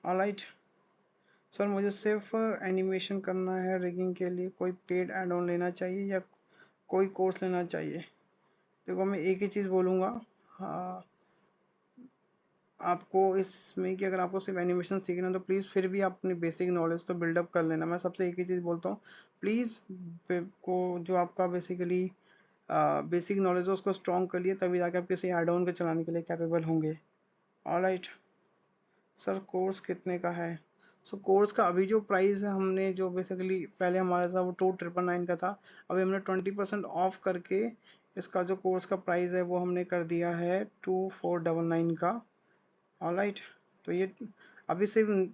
ऑलराइट सर, मुझे सिर्फ एनिमेशन करना है, रिगिंग के लिए कोई पेड एड ऑन लेना चाहिए या कोई कोर्स लेना चाहिए? देखो, मैं एक ही चीज़ बोलूँगा, हाँ, आपको इसमें कि अगर आपको सिर्फ एनिमेशन सीखना है तो प्लीज़ फिर भी आप अपनी बेसिक नॉलेज तो बिल्डअप कर लेना। मैं सबसे एक ही चीज़ बोलता हूँ, प्लीज़ को जो आपका बेसिकली बेसिक नॉलेज है उसको स्ट्रॉन्ग कर लिए, तभी जाके आप किसी एड ऑन के चलाने के लिए कैपेबल होंगे। ऑलराइट सर, कोर्स कितने का है? सो कोर्स का अभी जो प्राइस है, हमने जो बेसिकली पहले हमारा था वो 2999 का था, अभी हमने 20% ऑफ करके इसका जो कोर्स का प्राइस है वो हमने कर दिया है 2499 का। ऑलराइट, तो ये अभी सिर्फ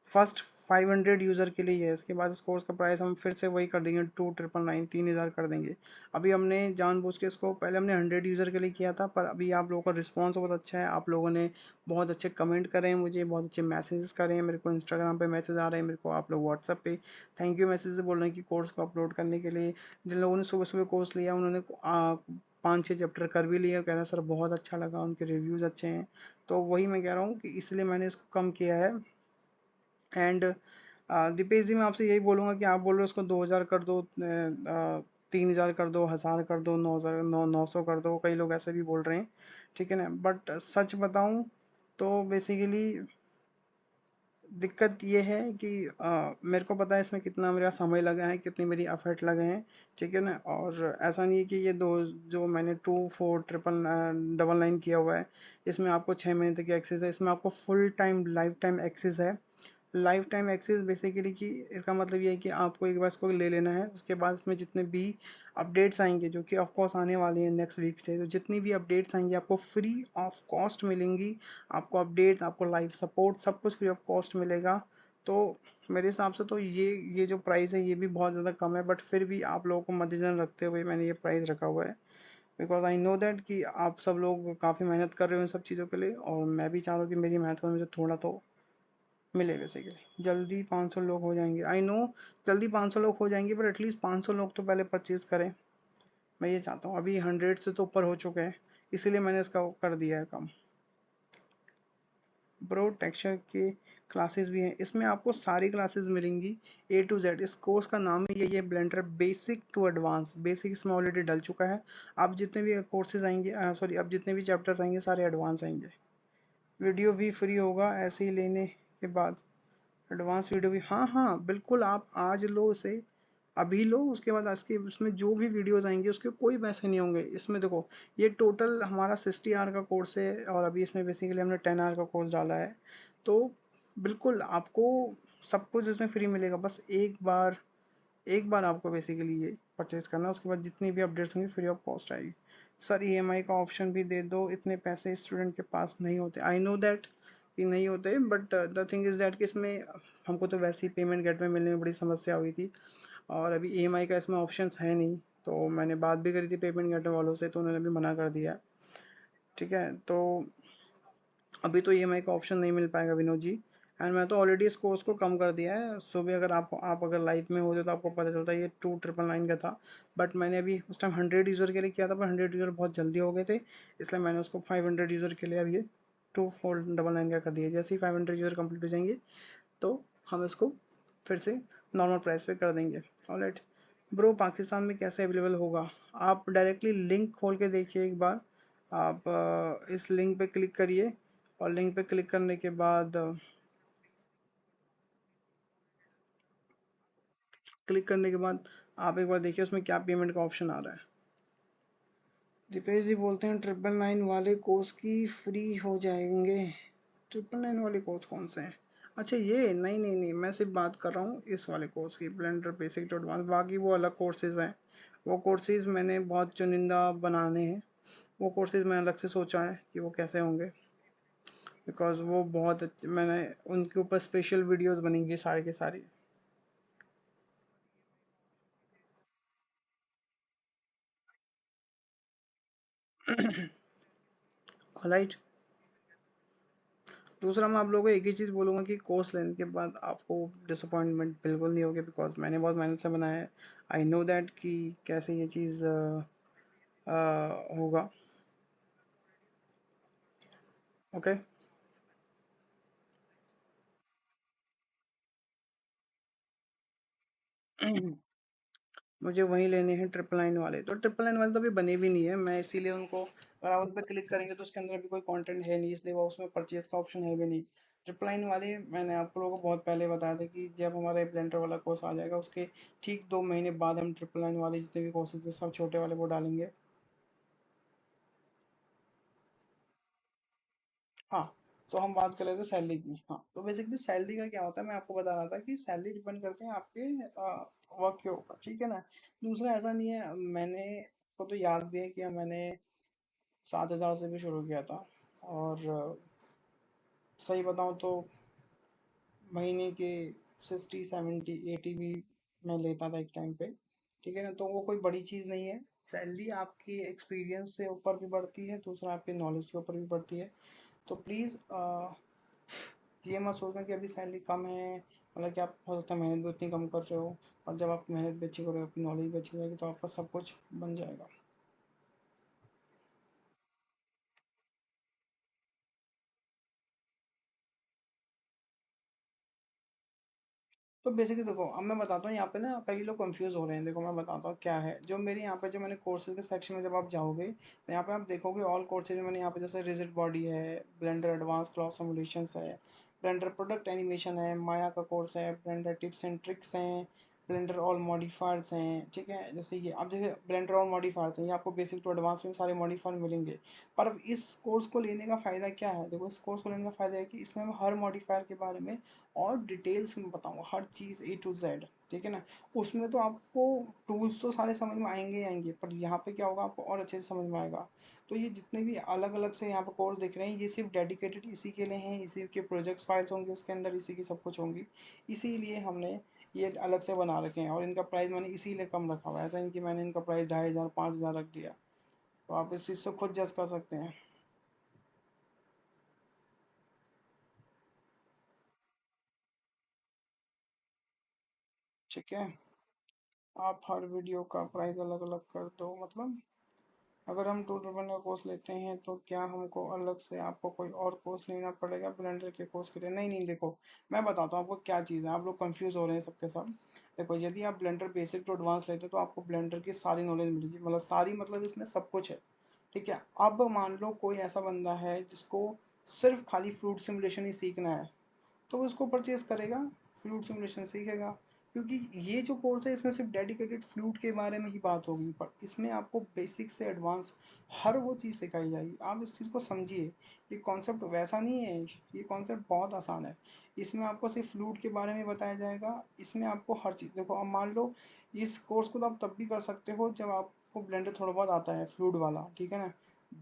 फर्स्ट 500 यूज़र के लिए है। इसके बाद इस कोर्स का प्राइस हम फिर से वही कर देंगे, 2999, 3000 कर देंगे। अभी हमने जानबूझ के इसको, पहले हमने 100 यूज़र के लिए किया था, पर अभी आप लोगों का रिस्पांस बहुत अच्छा है। आप लोगों ने बहुत अच्छे कमेंट करे हैं, मुझे बहुत अच्छे मैसेजेस करे हैं, मेरे को इंस्टाग्राम पे मैसेज आ रहे हैं, मेरे को आप लोग व्हाट्सअप पे थैंक यू मैसेज बोल रहे हैं कि कोर्स को अपलोड करने के लिए। जिन लोगों ने सुबह सुबह कोर्स लिया उन्होंने 5-6 चैप्टर कर भी लिए, कह रहे हैं सर बहुत अच्छा लगा, उनके रिव्यूज़ अच्छे हैं। तो वही मैं कह रहा हूँ कि इसलिए मैंने इसको कम किया है। एंड दीपेश जी, मैं आपसे यही बोलूँगा कि आप बोल रहे हो उसको 2000 कर दो, 3000 कर दो, 1000 कर दो, 9000, 900 कर दो, कई लोग ऐसे भी बोल रहे हैं। ठीक है ना, बट सच बताऊँ तो बेसिकली दिक्कत ये है कि मेरे को पता है इसमें कितना मेरा समय लगा है, कितनी मेरी एफर्ट लगे हैं। ठीक है ना, और ऐसा नहीं है कि ये दो जो मैंने 2499 किया हुआ है, इसमें आपको 6 महीने तक की एक्सेस है, इसमें आपको full time lifetime access है। लाइफ टाइम एक्सेस बेसिकली कि इसका मतलब ये है कि आपको एक बार इसको ले लेना है, उसके बाद इसमें जितने भी अपडेट्स आएंगे, जो कि ऑफ कोर्स आने वाले हैं नेक्स्ट वीक से, तो जितनी भी अपडेट्स आएंगी आपको फ्री ऑफ कॉस्ट मिलेंगी। आपको अपडेट, आपको लाइव सपोर्ट, सब कुछ फ्री ऑफ कॉस्ट मिलेगा। तो मेरे हिसाब से तो ये जो प्राइस है ये भी बहुत ज़्यादा कम है, बट फिर भी आप लोगों को मद्देनजर रखते हुए मैंने ये प्राइस रखा हुआ है। बिकॉज आई नो दैट कि आप सब लोग काफ़ी मेहनत कर रहे हो इन सब चीज़ों के लिए, और मैं भी चाह रहा हूँ कि मेरी मेहनत में मुझे थोड़ा तो मिले। बेसिकली जल्दी 500 लोग हो जाएंगे, आई नो, जल्दी 500 लोग हो जाएंगे, पर एटलीस्ट 500 लोग तो पहले परचेज़ करें। मैं ये चाहता हूँ, अभी 100 से तो ऊपर हो चुके हैं, इसीलिए मैंने इसका वो कर दिया है कम। ब्रो टेक्सचर के क्लासेस भी हैं, इसमें आपको सारी क्लासेस मिलेंगी A to Z। इस कोर्स का नाम ही यही है, Blender basic to advance. Basic इसमें ऑलरेडी डल चुका है। अब जितने भी कोर्सेज आएंगे, सॉरी, अब जितने भी चैप्टर्स आएंगे सारे एडवांस आएंगे। वीडियो भी फ्री होगा ऐसे ही लेने के बाद। एडवांस वीडियो भी, हाँ हाँ बिल्कुल, आप आज लो उसे, अभी लो, उसके बाद आज के उसमें जो भी वीडियोस आएंगे उसके कोई पैसे नहीं होंगे। इसमें देखो, ये टोटल हमारा 60 आवर का कोर्स है, और अभी इसमें बेसिकली हमने 10 आवर का कोर्स डाला है। तो बिल्कुल आपको सब कुछ इसमें फ्री मिलेगा। बस एक बार आपको बेसिकली ये परचेज करना है, उसके बाद जितनी भी अपडेट्स होंगी फ्री ऑफ कॉस्ट आएगी। सर ईएमआई का ऑप्शन भी दे दो, इतने पैसे स्टूडेंट के पास नहीं होते, आई नो दैट कि नहीं होते, but the thing is that कि इसमें हमको तो वैसे ही पेमेंट गेटवे मिलने में बड़ी समस्या हुई थी, और अभी ईएमआई का इसमें ऑप्शंस है नहीं। तो मैंने बात भी करी थी पेमेंट गेटवे वालों से, तो उन्होंने भी मना कर दिया। ठीक है, तो अभी तो ईएमआई का ऑप्शन नहीं मिल पाएगा विनोद जी। एंड मैं तो ऑलरेडी इस कोर्स को कम कर दिया है। सुबह अगर आप अगर लाइव में होते तो आपको पता चलता, ये 2999 का था, बट मैंने अभी उस टाइम 100 यूज़र के लिए किया था, पर 100 यूज़र बहुत जल्दी हो गए थे, इसलिए मैंने उसको 500 यूज़र के लिए अब ये 2499 का कर दिया। जैसे ही 500 यूज़र कंप्लीट हो जाएंगे तो हम इसको फिर से नॉर्मल प्राइस पे कर देंगे। ऑलराइट ब्रो, पाकिस्तान में कैसे अवेलेबल होगा? आप डायरेक्टली लिंक खोल के देखिए एक बार। आप इस लिंक पे क्लिक करिए, और लिंक पे क्लिक करने के बाद आप एक बार देखिए उसमें क्या पेमेंट का ऑप्शन आ रहा है। दीपेश जी बोलते हैं 999 वाले कोर्स की फ्री हो जाएंगे। 999 वाले कोर्स कौन से हैं? अच्छा ये, नहीं नहीं नहीं, मैं सिर्फ बात कर रहा हूँ इस वाले कोर्स की, ब्लेंडर बेसिक टू एडवांस। बाकी वो अलग कोर्सेज हैं, वो कोर्सेज मैंने बहुत चुनिंदा बनाने हैं। वो कोर्सेज मैंने अलग से सोचा है कि वो कैसे होंगे, बिकॉज वो बहुत मैंने उनके ऊपर स्पेशल वीडियोस बनेंगी सारी की सारी। ऑलराइट, दूसरा मैं आप लोगों को एक ही चीज़ बोलूँगा कि कोर्स लेने के बाद आपको डिसअपॉइंटमेंट बिल्कुल नहीं होगी, बिकॉज मैंने बहुत मेहनत से बनाया है। आई नो दैट कि कैसे ये चीज़ होगा। ओके। मुझे वहीं लेने हैं 999 वाले। तो 999 वाले तो अभी बने भी नहीं है, मैं इसीलिए उनको, अगर आप उन पर क्लिक करेंगे तो उसके अंदर भी कोई कंटेंट है नहीं, इसलिए वो उसमें परचेज का ऑप्शन है भी नहीं। 999 वाले मैंने आप लोगों को बहुत पहले बताया था कि जब हमारा ब्लेंडर वाला कोर्स आ जाएगा उसके ठीक 2 महीने बाद हम 999 वाले जितने भी कोर्सेज थे सब छोटे वाले वो डालेंगे। हाँ, तो हम बात कर रहे थे सैलरी की। हाँ, तो बेसिकली सैलरी का क्या होता है, मैं आपको बता रहा था कि सैलरी डिपेंड करते हैं आपके वर्क के ऊपर, ठीक है ना। दूसरा ऐसा नहीं है, मैंने को तो याद भी है कि मैंने 7,000 से भी शुरू किया था, और सही बताऊँ तो महीने के 60 70 80 भी मैं लेता था एक टाइम पे। ठीक है ना, तो वो कोई बड़ी चीज़ नहीं है। सैलरी आपकी एक्सपीरियंस से ऊपर भी बढ़ती है, दूसरा आपके नॉलेज के ऊपर भी बढ़ती है। तो प्लीज़ ये मत सोचना कि अभी सैलरी कम है, मतलब कि आप हो सकता है मेहनत भी उतनी कम कर रहे हो, और जब आप मेहनत भी अच्छी करोगे, अपनी नॉलेज भी अच्छी रहेगी, तो आपका सब कुछ बन जाएगा। तो बेसिकली देखो, अब मैं बताता हूँ यहाँ पे ना कई लोग कंफ्यूज हो रहे हैं। देखो मैं बताता हूँ क्या है, जो मेरे यहाँ पे जो मैंने कोर्सेज के सेक्शन में जब आप जाओगे तो यहाँ पे आप देखोगे ऑल कोर्सेज में मैंने यहाँ पे जैसे रिजिड बॉडी है, ब्लेंडर एडवांस क्लॉथ सिमुलेशंस है, ब्लेंडर प्रोडक्ट एनिमेशन है, माया का कोर्स है, ब्लेंडर टिप्स एंड ट्रिक्स हैं, ब्लेंडर ऑल मॉडिफायर्स हैं। ठीक है, जैसे ये अब जैसे ब्लेंडर ऑल मॉडिफायर्स हैं, ये आपको बेसिक टू एडवांस में सारे मॉडिफायर मिलेंगे। पर अब इस कोर्स को लेने का फ़ायदा क्या है? देखो, इस कोर्स को लेने का फ़ायदा है कि इसमें मैं हर मॉडिफायर के बारे में और डिटेल्स में बताऊँगा, हर चीज़ A to Z। ठीक है ना, उसमें तो आपको टूल्स तो सारे समझ में आएंगे ही आएंगे, पर यहाँ पे क्या होगा, आपको और अच्छे से समझ में आएगा। तो ये जितने भी अलग अलग से यहाँ पे कोर्स दिख रहे हैं, ये सिर्फ डेडिकेटेड इसी के लिए हैं, इसी के प्रोजेक्ट्स फाइल्स होंगी उसके अंदर, इसी की सब कुछ होंगी। इसीलिए हमने ये अलग से बना रखे हैं, और इनका प्राइस मैंने इसीलिए कम रखा हुआ है। ऐसा नहीं कि मैंने इनका प्राइस 2,500 5,000 रख दिया। तो आप इस चीज़ से खुद जज कर सकते हैं। ठीक है, आप हर वीडियो का प्राइस अलग अलग कर दो, मतलब अगर हम 2 का कोर्स लेते हैं तो क्या हमको अलग से आपको कोई और कोर्स लेना पड़ेगा ब्लेंडर के कोर्स के लिए? नहीं नहीं, देखो मैं बताता हूँ आपको क्या चीज़ है, आप लोग कंफ्यूज हो रहे हैं सबके सब। देखो यदि आप ब्लेंडर बेसिक टू एडवांस लेते हो तो आपको ब्लेंडर की सारी नॉलेज मिलेगी, मतलब सारी मतलब इसमें सब कुछ है। ठीक है, अब मान लो कोई ऐसा बंदा है जिसको सिर्फ खाली फ्लूइड सिमुलेशन ही सीखना है, तो वो इसको परचेज करेगा, फ्लूइड सिमुलेशन सीखेगा। क्योंकि ये जो कोर्स है इसमें सिर्फ डेडिकेटेड फ्लूइड के बारे में ही बात होगी, पर इसमें आपको बेसिक से एडवांस हर वो चीज़ सिखाई जाएगी। आप इस चीज़ को समझिए, ये कॉन्सेप्ट वैसा नहीं है, ये कॉन्सेप्ट बहुत आसान है। इसमें आपको सिर्फ फ्लूइड के बारे में बताया जाएगा, इसमें आपको हर चीज़, देखो अब मान लो इस कोर्स को तो आप तब भी कर सकते हो जब आपको ब्लेंडर थोड़ा बहुत आता है फ्लूइड वाला, ठीक है ना।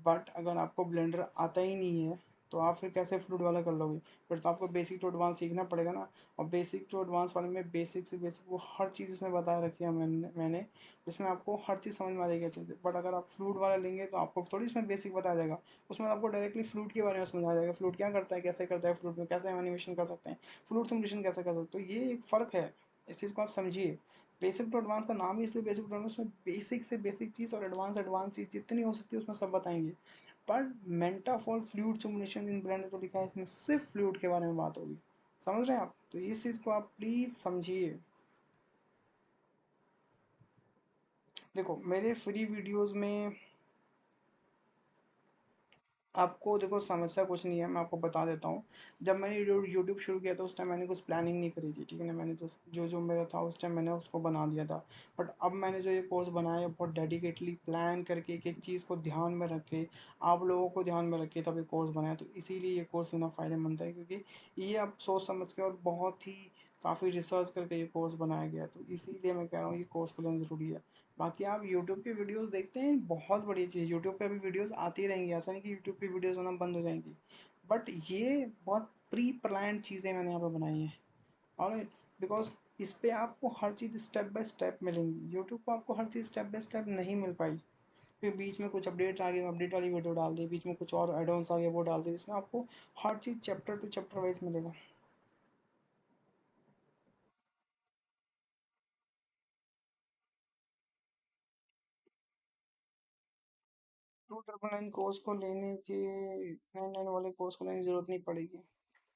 बट अगर आपको ब्लेंडर आता ही नहीं है तो आप फिर कैसे फ्लूइड वाला कर लोगे? फिर तो आपको बेसिक टू एडवांस सीखना पड़ेगा ना। और बेसिक टू एडवांस वाले में बेसिक से बेसिक वो हर चीज़ इसमें बता रखी है मैंने जिसमें आपको हर चीज़ समझ में आ जाएगी अच्छे से। बट अगर आप फ्लूइड वाला लेंगे तो आपको थोड़ी इसमें बेसिक बताया जाएगा, उसमें आपको डायरेक्टली फ्लूइड के बारे में समझाया जाएगा, फ्लूइड क्या करता है, कैसे करता है, फ्लूइड में कैसे हम एनिमेशन कर सकते हैं, फ्लूइड सिमुलेशन कैसे कर सकते हैं। तो ये एक फ़र्क है, इस चीज़ को आप समझिए। बेसिक टू एडवांस का नाम ही इसलिए बेसिक टू एडवांस, में बेसिक से बेसिक चीज़ और एडवांस एडवांस चीज़ जितनी हो सकती है उसमें सब बताएंगे। पर मेंटाफॉल फ्लूइड सिमुलेशन इन ब्लेंडर तो लिखा है, इसमें सिर्फ फ्लूइड के बारे में बात होगी। समझ रहे हैं आप? तो इस चीज़ को आप प्लीज़ समझिए। देखो मेरे फ्री वीडियोस में आपको देखो समस्या कुछ नहीं है, मैं आपको बता देता हूँ। जब मैंने यूट्यूब शुरू किया था उस टाइम मैंने कुछ प्लानिंग नहीं करी थी, ठीक है ना। मैंने तो जो जो मेरा था उस टाइम मैंने उसको बना दिया था। बट अब मैंने जो ये कोर्स बनाया है बहुत डेडिकेटली प्लान करके एक एक चीज़ को ध्यान में रखे, आप लोगों को ध्यान में रखे तब ये कोर्स बनाया। तो इसीलिए ये कोर्स लेना फ़ायदेमंद है, क्योंकि ये आप सोच समझ के और बहुत ही काफ़ी रिसर्च करके ये कोर्स बनाया गया है। तो इसीलिए मैं कह रहा हूँ ये कोर्स को लेना ज़रूरी है। बाकी आप यूट्यूब के वीडियोस देखते हैं, बहुत बढ़िया चीज़, यूट्यूब पे अभी वीडियोस आती रहेंगी, ऐसा नहीं कि यूट्यूब पे वीडियोस आना बंद हो जाएंगी। बट ये बहुत प्री प्लान्ड चीज़ें मैंने यहाँ पे बनाई हैं। ऑलराइट, बिकॉज इस पे आपको हर चीज़ स्टेप बाय स्टेप मिलेंगी, यूट्यूब पर आपको हर चीज़ स्टेप बाय स्टेप नहीं मिल पाई। फिर बीच में कुछ अपडेट आ गए, अपडेट वाली वीडियो डाल दी, बीच में कुछ और एडवांस आ गया वो डाल दी, इसमें आपको हर चीज़ चैप्टर टू चैप्टर वाइज मिलेगा। 299 कोर्स को लेने के 99 वाले कोर्स को लेने की ज़रूरत नहीं पड़ेगी।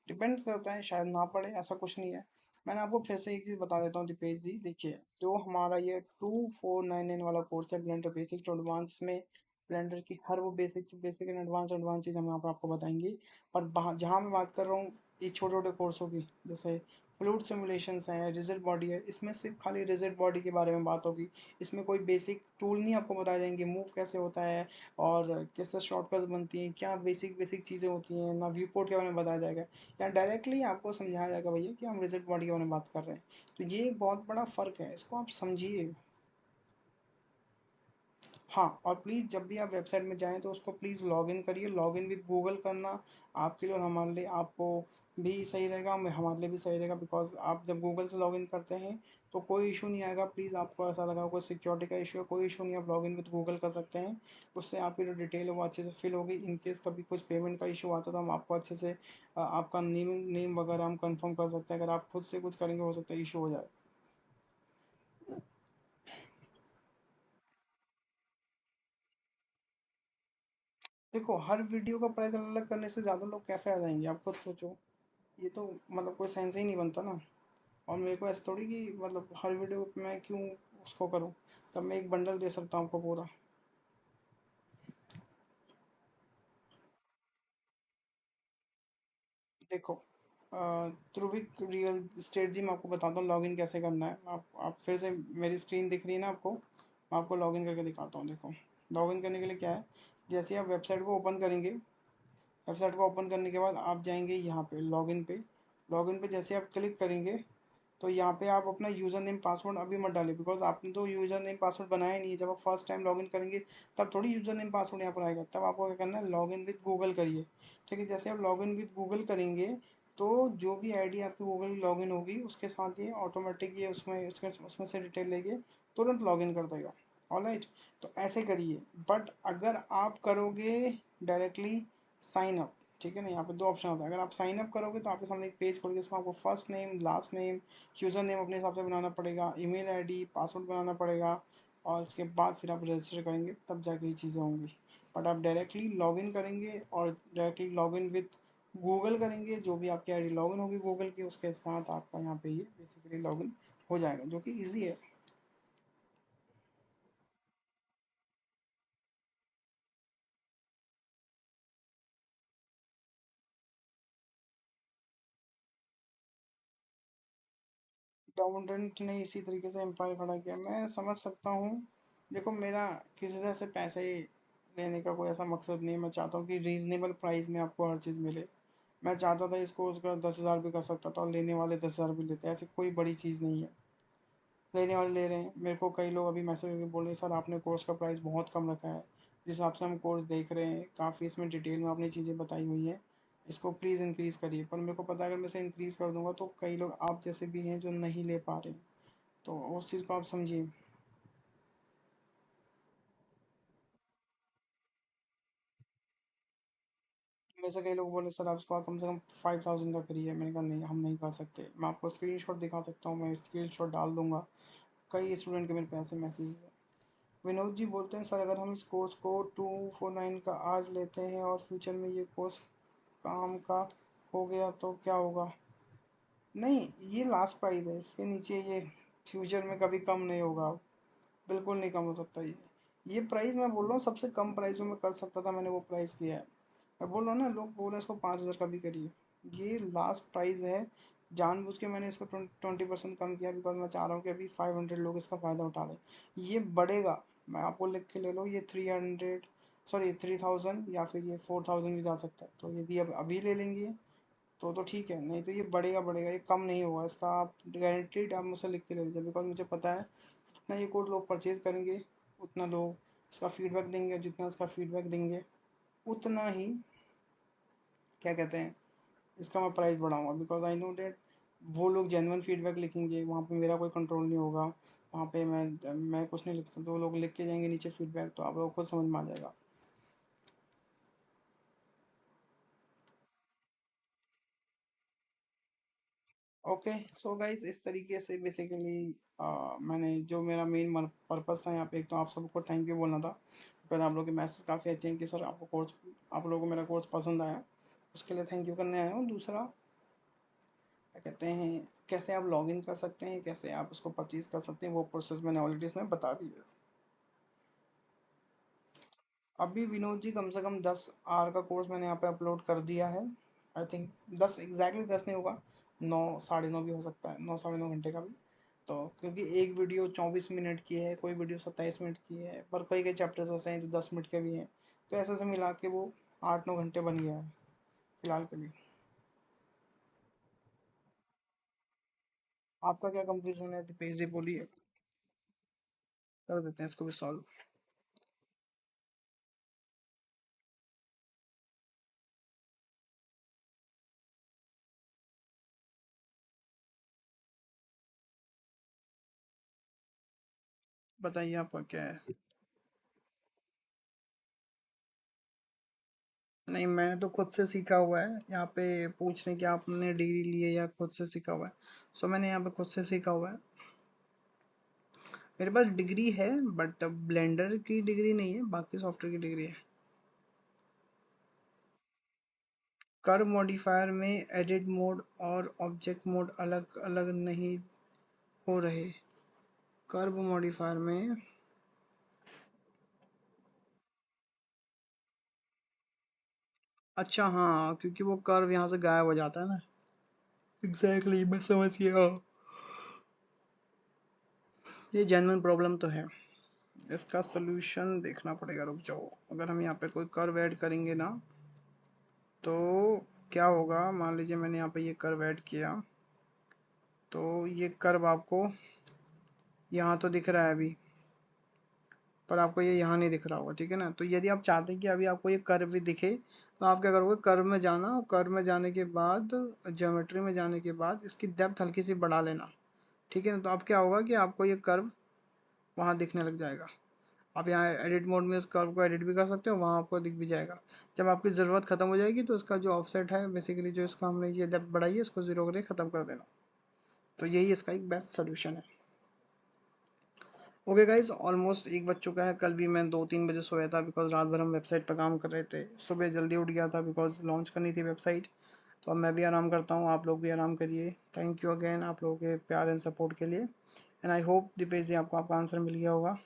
डिपेंड्स करता है, शायद ना पड़े, ऐसा कुछ नहीं है। मैंने आपको फिर से एक चीज़ बता देता हूँ दीपेश जी, देखिए जो हमारा ये 2499 वाला कोर्स है ब्लेंडर बेसिक टू एडवांस में, ब्लेंडर की हर वो बेसिक से बेसिक एंड एडवांस एडवांस चीज़ हम यहाँ पर आपको बताएंगे। पर जहाँ मैं बात कर रहा हूँ ये छोटे छोटे कोर्सों की, जैसे फ्लूइड सिमुलेशंस हैं, रिजिड बॉडी है, इसमें सिर्फ खाली रिजिड बॉडी के बारे में बात होगी। इसमें कोई बेसिक टूल नहीं आपको बताए जाएंगे, मूव कैसे होता है और कैसे शॉर्टकट्स बनती हैं, क्या बेसिक बेसिक चीज़ें होती हैं, ना व्यू पोर्ट के बारे में बताया जाएगा, या डायरेक्टली आपको समझाया जाएगा भैया कि हम रिजिड बॉडी के बारे में बात कर रहे हैं। तो ये बहुत बड़ा फ़र्क है, इसको आप समझिए। हाँ, और प्लीज़ जब भी आप वेबसाइट में जाएँ तो उसको प्लीज़ लॉगिन करिए, लॉगिन विद गूगल करना आपके लिए और हमारे लिए, आपको भी सही रहेगा, हमारे लिए भी सही रहेगा। बिकॉज़ आप जब गूगल से लॉगिन करते हैं तो कोई इशू नहीं आएगा। प्लीज़ आपको ऐसा लगा कोई सिक्योरिटी का इशू है, कोई इशू नहीं है, आप लॉगिन विद गूगल कर सकते हैं। उससे आपकी जो डिटेल है वो अच्छे से फिल होगी। इन केस कभी कुछ पेमेंट का इशू आता है तो हम आपको अच्छे से आपका नेम नेम वगैरह हम कंफर्म कर सकते हैं। अगर आप खुद से कुछ करेंगे हो सकता है इशू हो जाए। देखो हर वीडियो का प्राइस अलग अलग करने से ज़्यादा लोग कैसे आ जाएंगे, आप खुद सोचो। ये तो मतलब कोई सेंस ही नहीं बनता ना। और मेरे को ऐसा थोड़ी कि मतलब हर वीडियो पे मैं क्यों उसको करूँ, तब मैं एक बंडल दे सकता हूँ आपको पूरा। देखो ध्रुविक रियल स्टेट जी, मैं आपको बताता हूँ लॉगिन कैसे करना है। आप फिर से, मेरी स्क्रीन दिख रही है ना आपको, मैं आपको लॉगिन करके दिखाता हूँ। देखो लॉगिन करने के लिए क्या है, जैसे आप वेबसाइट को ओपन करेंगे, वेबसाइट को ओपन करने के बाद आप जाएंगे यहाँ पे लॉगिन पे। लॉगिन पे जैसे आप क्लिक करेंगे तो यहाँ पे आप अपना यूज़र नेम पासवर्ड अभी मत डालिए, बिकॉज आपने तो यूज़र नेम पासवर्ड बनाया नहीं है। जब आप फर्स्ट टाइम लॉगिन करेंगे तब थोड़ी यूज़र नेम पासवर्ड यहाँ पर आएगा, तब आपको क्या करना है, लॉगिन विद गूगल करिए। ठीक है, जैसे आप लॉगिन विद गूगल करेंगे तो जो भी आईडी आपकी गूगल लॉगिन होगी उसके साथ ये ऑटोमेटिक ये उसमें उसमें उसमें से डिटेल लेके तुरंत लॉगिन कर देगा। ऑलराइट, तो ऐसे करिए। बट अगर आप करोगे डायरेक्टली साइन अप, ठीक है ना, यहाँ पे दो ऑप्शन होता है। अगर आप साइन अप करोगे तो आपके सामने एक पेज खोल के इसमें आपको first name last name user name अपने हिसाब से बनाना पड़ेगा, ईमेल आईडी पासवर्ड बनाना पड़ेगा। और उसके बाद फिर आप रजिस्टर करेंगे, तब जाके ये चीज़ें होंगी। बट आप डायरेक्टली लॉगिन करेंगे और डायरेक्टली लॉगिन विथ गूगल करेंगे, जो भी आपकी आईडी लॉगिन होगी गूगल की, उसके साथ आपका यहाँ पे ये बेसिकली लॉगिन हो जाएगा, जो कि ईजी है। डाउनरेंट ने इसी तरीके से एम्पायर खड़ा किया, मैं समझ सकता हूँ। देखो, मेरा किसी से ऐसे पैसे लेने का कोई ऐसा मकसद नहीं है। मैं चाहता हूँ कि रीज़नेबल प्राइस में आपको हर चीज़ मिले। मैं चाहता था इसको उसका 10,000 भी कर सकता था और लेने वाले 10,000 भी लेते, ऐसी कोई बड़ी चीज़ नहीं है। लेने वाले ले रहे हैं। मेरे को कई लोग अभी मैसेज करके बोल रहे हैं, सर आपने कोर्स का प्राइस बहुत कम रखा है, जिस हिसाब से हम कोर्स देख रहे हैं काफ़ी इसमें डिटेल में आपने चीज़ें बताई हुई हैं, इसको प्लीज़ इंक्रीज़ करिए। पर मेरे को पता है अगर मैं इसे इंक्रीज़ कर दूंगा तो कई लोग आप जैसे भी हैं जो नहीं ले पा रहे हैं, तो उस चीज़ को आप समझिए। में से कई लोग बोले, सर आप इसको कम से कम 5,000 का करिए। मैंने कहा नहीं, हम नहीं कर सकते। मैं आपको स्क्रीनशॉट दिखा सकता हूँ, मैं स्क्रीनशॉट डाल दूंगा। कई स्टूडेंट के मेरे पास ऐसे मैसेज हैं। विनोद जी बोलते हैं, सर अगर हम इस कोर्स को 249 का आज लेते हैं और फ्यूचर में ये कोर्स काम का हो गया तो क्या होगा? नहीं, ये लास्ट प्राइस है, इसके नीचे ये फ्यूचर में कभी कम नहीं होगा। बिल्कुल नहीं कम हो सकता। ये प्राइस मैं बोल रहा हूँ सबसे कम प्राइस जो मैं कर सकता था, मैंने वो प्राइस किया है। मैं बोल रहा हूँ ना, लोग बोल रहे हैं इसको 5,000 का भी करिए, ये लास्ट प्राइस है। जानबूझ के मैंने इसको 20% कम किया, बिकॉज मैं चाह रहा हूँ कि अभी 500 लोग इसका फ़ायदा उठा लें। ये बढ़ेगा, मैं आपको लिख के ले लो, ये 300, सॉरी 3,000 या फिर ये 4,000 भी जा सकता है। तो यदि अब अभी ले लेंगे तो ठीक है, नहीं तो ये बढ़ेगा बढ़ेगा, ये कम नहीं होगा इसका। आप गारंटीड आप मुझसे लिख के ले लीजिए, बिकॉज मुझे पता है जितना ये कोड लोग परचेज करेंगे, उतना लोग इसका फीडबैक देंगे, जितना इसका फीडबैक देंगे उतना ही, क्या कहते हैं, इसका मैं प्राइस बढ़ाऊंगा। बिकॉज आई नो डैट वो लोग जेन्युइन फीडबैक लिखेंगे, वहाँ पे मेरा कोई कंट्रोल नहीं होगा। वहाँ पे मैं कुछ नहीं लिख सकता, वो लोग लिख के जाएंगे नीचे फीडबैक, तो आप लोगों को समझ में आ जाएगा। ओके, सो गाइस, इस तरीके से बेसिकली मैंने जो मेरा मेन पर्पस था यहाँ पे, एक तो आप सबको थैंक यू बोलना था, बिकॉज आप लोगों के मैसेज काफ़ी अच्छे हैं कि सर आपको कोर्स, आप लोगों को मेरा कोर्स पसंद आया, उसके लिए थैंक यू करने आया हूँ। दूसरा, क्या कहते हैं, कैसे आप लॉगिन कर सकते हैं, कैसे आप उसको परचेज़ कर सकते हैं, वो प्रोसेस मैंने ऑलरेडी इसमें बता दी है। अभी विनोद जी कम से कम 10 आवर का कोर्स मैंने यहाँ पे अपलोड कर दिया है। आई थिंक 10, एग्जैक्टली 10 नहीं होगा, 9, 9:30 भी हो सकता है, 9, 9:30 घंटे का भी। तो क्योंकि एक वीडियो 24 मिनट की है, कोई वीडियो 27 मिनट की है, पर कई कई चैप्टर्स ऐसे हैं जो 10 मिनट के भी हैं, तो ऐसे से मिला के वो 8, 9 घंटे बन गया है फिलहाल के लिए। आपका क्या कंफ्यूजन है, दीपेश जी बोलिए, कर देते हैं इसको भी सॉल्व। बताइए आपका क्या है। नहीं, मैंने तो खुद से सीखा हुआ है। यहाँ पे पूछ रहे कि आपने डिग्री ली है या खुद से सीखा हुआ है। सो मैंने यहाँ पे खुद से सीखा हुआ है। मेरे पास डिग्री है, बट ब्लेंडर की डिग्री नहीं है, बाकी सॉफ्टवेयर की डिग्री है। कर्व मॉडिफायर में एडिट मोड और ऑब्जेक्ट मोड अलग अलग नहीं हो रहे। कर्व मॉडिफायर में, अच्छा हाँ, क्योंकि वो कर्व यहाँ से गायब हो जाता है ना। एग्जैक्टली मैं समझ गया। ये जेन्युइन प्रॉब्लम तो है, इसका सोल्यूशन देखना पड़ेगा। रुक जाओ, अगर हम यहाँ पे कोई कर्व ऐड करेंगे ना, तो क्या होगा, मान लीजिए मैंने यहाँ पे ये कर्व ऐड किया, तो ये कर्व आपको यहाँ तो दिख रहा है अभी, पर आपको ये यहाँ नहीं दिख रहा होगा, ठीक है ना। तो यदि आप चाहते हैं कि अभी आपको ये कर्व भी दिखे, तो आप क्या करोगे, कर्व में जाना, और कर्व में जाने के बाद ज्योमेट्री में जाने के बाद इसकी डेप्थ हल्की सी बढ़ा लेना, ठीक है ना। तो अब क्या होगा कि आपको ये कर्व वहाँ दिखने लग जाएगा। आप यहाँ एडिट मोड में इस कर्व को एडिट भी कर सकते हो, वहाँ आपको दिख भी जाएगा। जब आपकी ज़रूरत ख़त्म हो जाएगी तो इसका जो ऑफसेट है, बेसिकली जो इसका हमने ये डेप्थ बढ़ाई है, इसको ज़ीरो करके ख़त्म कर देना। तो यही इसका एक बेस्ट सोल्यूशन है। ओके गाइज, ऑलमोस्ट एक बज चुका है। कल भी मैं 2-3 बजे सोया था बिकॉज रात भर हम वेबसाइट पर काम कर रहे थे। सुबह जल्दी उठ गया था बिकॉज लॉन्च करनी थी वेबसाइट। तो अब मैं भी आराम करता हूँ, आप लोग भी आराम करिए। थैंक यू अगेन आप लोगों के प्यार एंड सपोर्ट के लिए। And I hope Dipesh ji आपको आपका आंसर मिल गया होगा।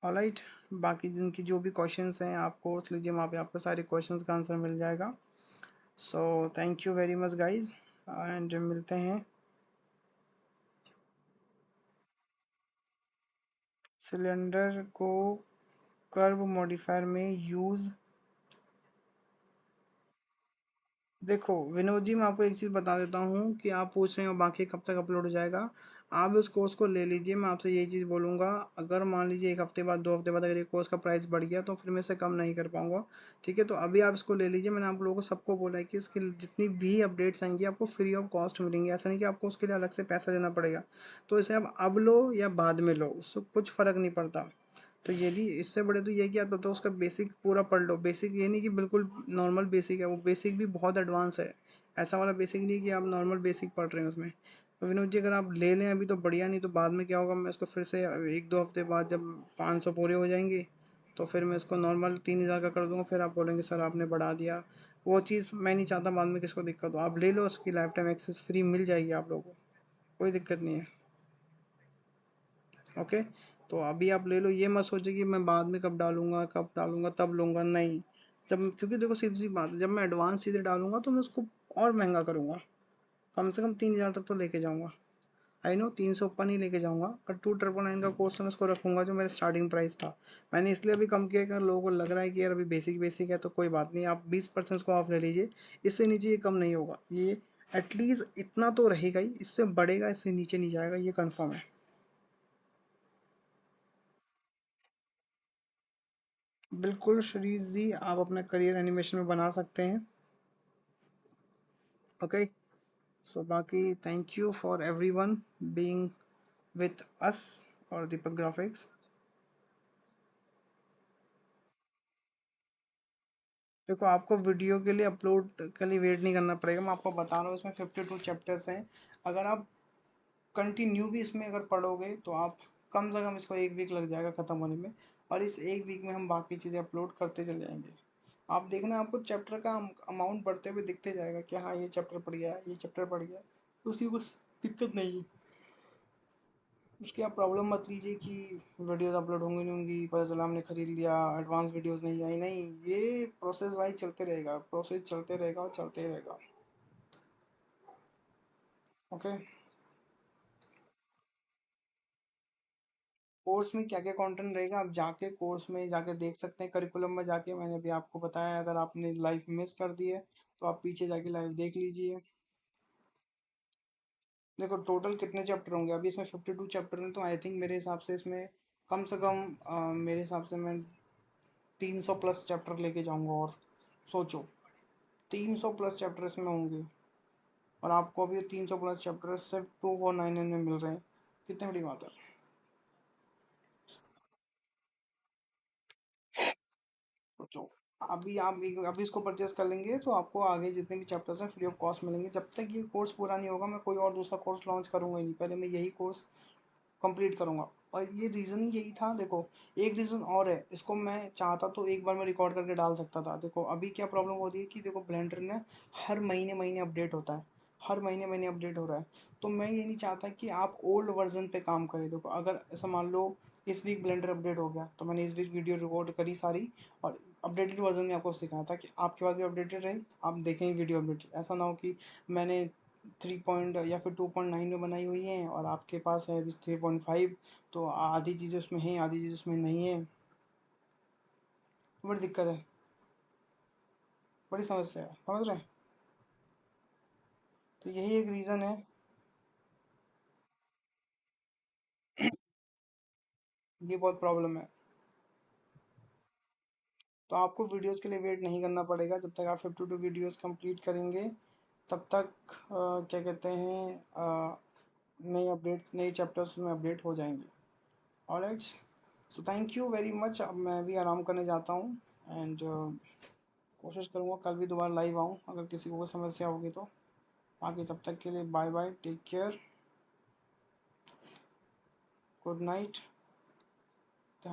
ऑलराइट, बाकी जिनकी जो भी क्वेश्चंस हैं आप कोर्स लीजिए, वहाँ पे आपको सारे क्वेश्चंस का आंसर मिल जाएगा। So thank you very much guys, and मिलते हैं। सिलेंडर को कर्व मॉडिफायर में यूज़। देखो विनोद जी, मैं आपको एक चीज़ बता देता हूँ कि आप पूछ रहे हो बाकी कब तक अपलोड हो जाएगा। आप इस कोर्स को ले लीजिए, मैं आपसे यही चीज़ बोलूँगा। अगर मान लीजिए एक हफ्ते बाद 2 हफ्ते बाद अगर ये कोर्स का प्राइस बढ़ गया तो फिर मैं इसे कम नहीं कर पाऊँगा। ठीक है, तो अभी आप इसको ले लीजिए। मैंने आप लोगों को सबको बोला है कि इसकी जितनी भी अपडेट्स आएंगी आपको फ्री ऑफ कॉस्ट मिलेंगी। ऐसा नहीं कि आपको उसके लिए अलग से पैसा देना पड़ेगा। तो इसे आप अब लो या बाद में लो, उससे कुछ फ़र्क नहीं पड़ता। तो यदि इससे बड़े तो ये है कि आप तब तो उसका बेसिक पूरा पढ़ लो। बेसिक ये नहीं कि बिल्कुल नॉर्मल बेसिक है, वो बेसिक भी बहुत एडवांस है। ऐसा वाला बेसिक नहीं है कि आप नॉर्मल बेसिक पढ़ रहे हैं उसमें। तो विनोद जी, अगर आप ले लें अभी तो बढ़िया, नहीं तो बाद में क्या होगा, मैं इसको फिर से 1-2 हफ्ते बाद जब 500 पूरे हो जाएंगे तो फिर मैं इसको नॉर्मल 3,000 का कर दूंगा। फिर आप बोलेंगे सर आपने बढ़ा दिया। वो चीज़ मैं नहीं चाहता बाद में किसको दिक्कत हो। आप ले लो, उसकी लाइफ टाइम एक्सेस फ्री मिल जाएगी आप लोगों को, कोई दिक्कत नहीं है। ओके, तो अभी आप ले लो। ये मत सोचिए कि मैं बाद में कब डालूंगा तब लूँगा, नहीं। जब, क्योंकि देखो सीधी सी बात है, जब मैं एडवांस चीज़ें डालूंगा तो मैं उसको और महंगा करूँगा। कम से कम 3,000 तक तो लेके जाऊँगा। आई नो 300 ऊपर नहीं लेके जाऊँगा, पर 2,999 का कोर्स तो मैं उसको रखूँगा जो मेरा स्टार्टिंग प्राइस था। मैंने इसलिए अभी कम किया कि अगर लोगों को लग रहा है कि यार अभी बेसिक बेसिक है तो कोई बात नहीं, आप 20% उसको ऑफ ले लीजिए। इससे नीचे ये कम नहीं होगा। ये एटलीस्ट इतना तो रहेगा ही, इससे बढ़ेगा, इससे नीचे नहीं जाएगा, ये कन्फर्म है। बिल्कुल श्रीज जी, आप अपना करियर एनिमेशन में बना सकते हैं। ओके, सो बाकी thank you for everyone being with us और दीपक ग्राफिक्स। देखो आपको वीडियो के लिए अपलोड के लिए वेट नहीं करना पड़ेगा, मैं आपको बता रहा हूँ। इसमें 52 चैप्टर्स हैं। अगर आप कंटिन्यू भी इसमें अगर पढ़ोगे तो आप कम से कम इसको 1 वीक लग जाएगा ख़त्म होने में। और इस 1 वीक में हम बाकी चीज़ें अपलोड करते चले जाएंगे। आप देखना, आपको चैप्टर का अमाउंट बढ़ते हुए दिखते जाएगा कि हाँ ये चैप्टर पढ़ गया, ये चैप्टर पढ़ गया। तो उसकी कुछ दिक्कत नहीं है। उसकी आप प्रॉब्लम मत लीजिए कि वीडियोस अपलोड होंगी नहीं होंगी, पता चला हमने खरीद लिया एडवांस वीडियोस नहीं आई। नहीं, ये प्रोसेस वाइज चलते रहेगा, प्रोसेस चलते रहेगा और चलते रहेगा। ओके, कोर्स में क्या क्या कंटेंट रहेगा आप जाके कोर्स में जाके देख सकते हैं। करिकुलम में जाके मैंने भी आपको बताया, अगर आपने लाइव मिस कर दी है तो आप पीछे जाके लाइव देख लीजिए। देखो टोटल कितने चैप्टर होंगे, अभी इसमें 52 चैप्टर हैं, तो आई थिंक मेरे हिसाब से इसमें कम से कम मेरे हिसाब से मैं 300 प्लस चैप्टर लेके जाऊंगा। और सोचो 300 प्लस चैप्टर इसमें होंगे, और आपको अभी 300 प्लस चैप्टर सिर्फ 2499 में मिल रहे हैं। कितनी बड़ी बात है। सोचो, अभी इसको परचेस कर लेंगे तो आपको आगे जितने भी चैप्टर्स हैं फ्री ऑफ कॉस्ट मिलेंगे। जब तक ये कोर्स पूरा नहीं होगा मैं कोई और दूसरा कोर्स लॉन्च करूंगा ही नहीं, पहले मैं यही कोर्स कंप्लीट करूंगा। और ये रीज़न यही था। देखो एक रीज़न और है, इसको मैं चाहता तो एक बार में रिकॉर्ड करके डाल सकता था। देखो अभी क्या प्रॉब्लम हो रही है कि देखो ब्लेंडर ने हर महीने महीने अपडेट होता है, हर महीने महीने अपडेट हो रहा है। तो मैं ये नहीं चाहता कि आप ओल्ड वर्जन पे काम करें। देखो अगर ऐसा मान लो इस वीक ब्लेंडर अपडेट हो गया तो मैंने इस वीक वीडियो रिकॉर्ड करी सारी, और अपडेटेड वर्जन में आपको सिखाया था कि आपके पास भी अपडेटेड रहे, आप देखें वीडियो अपडेटेड। ऐसा ना हो कि मैंने 3 या फिर 2.9 में बनाई हुई हैं और आपके पास है अभी 3.5, तो आधी चीज़ें उसमें हैं आधी चीज़ें उसमें नहीं है। तो बड़ी दिक्कत है, बड़ी समस्या है, समझ रहे हैं। तो यही एक रीज़न है। ये बहुत प्रॉब्लम है। तो आपको वीडियोस के लिए वेट नहीं करना पड़ेगा। जब तक आप 52 वीडियोस कंप्लीट करेंगे तब तक क्या कहते हैं, नए अपडेट्स नए चैप्टर्स में अपडेट हो जाएंगे। Alright, so thank you very much. अब मैं भी आराम करने जाता हूँ। एंड कोशिश करूँगा कल भी दोबारा लाइव आऊँ अगर किसी को कोई समस्या होगी तो। बाकी तब तक के लिए bye bye, take care, good night.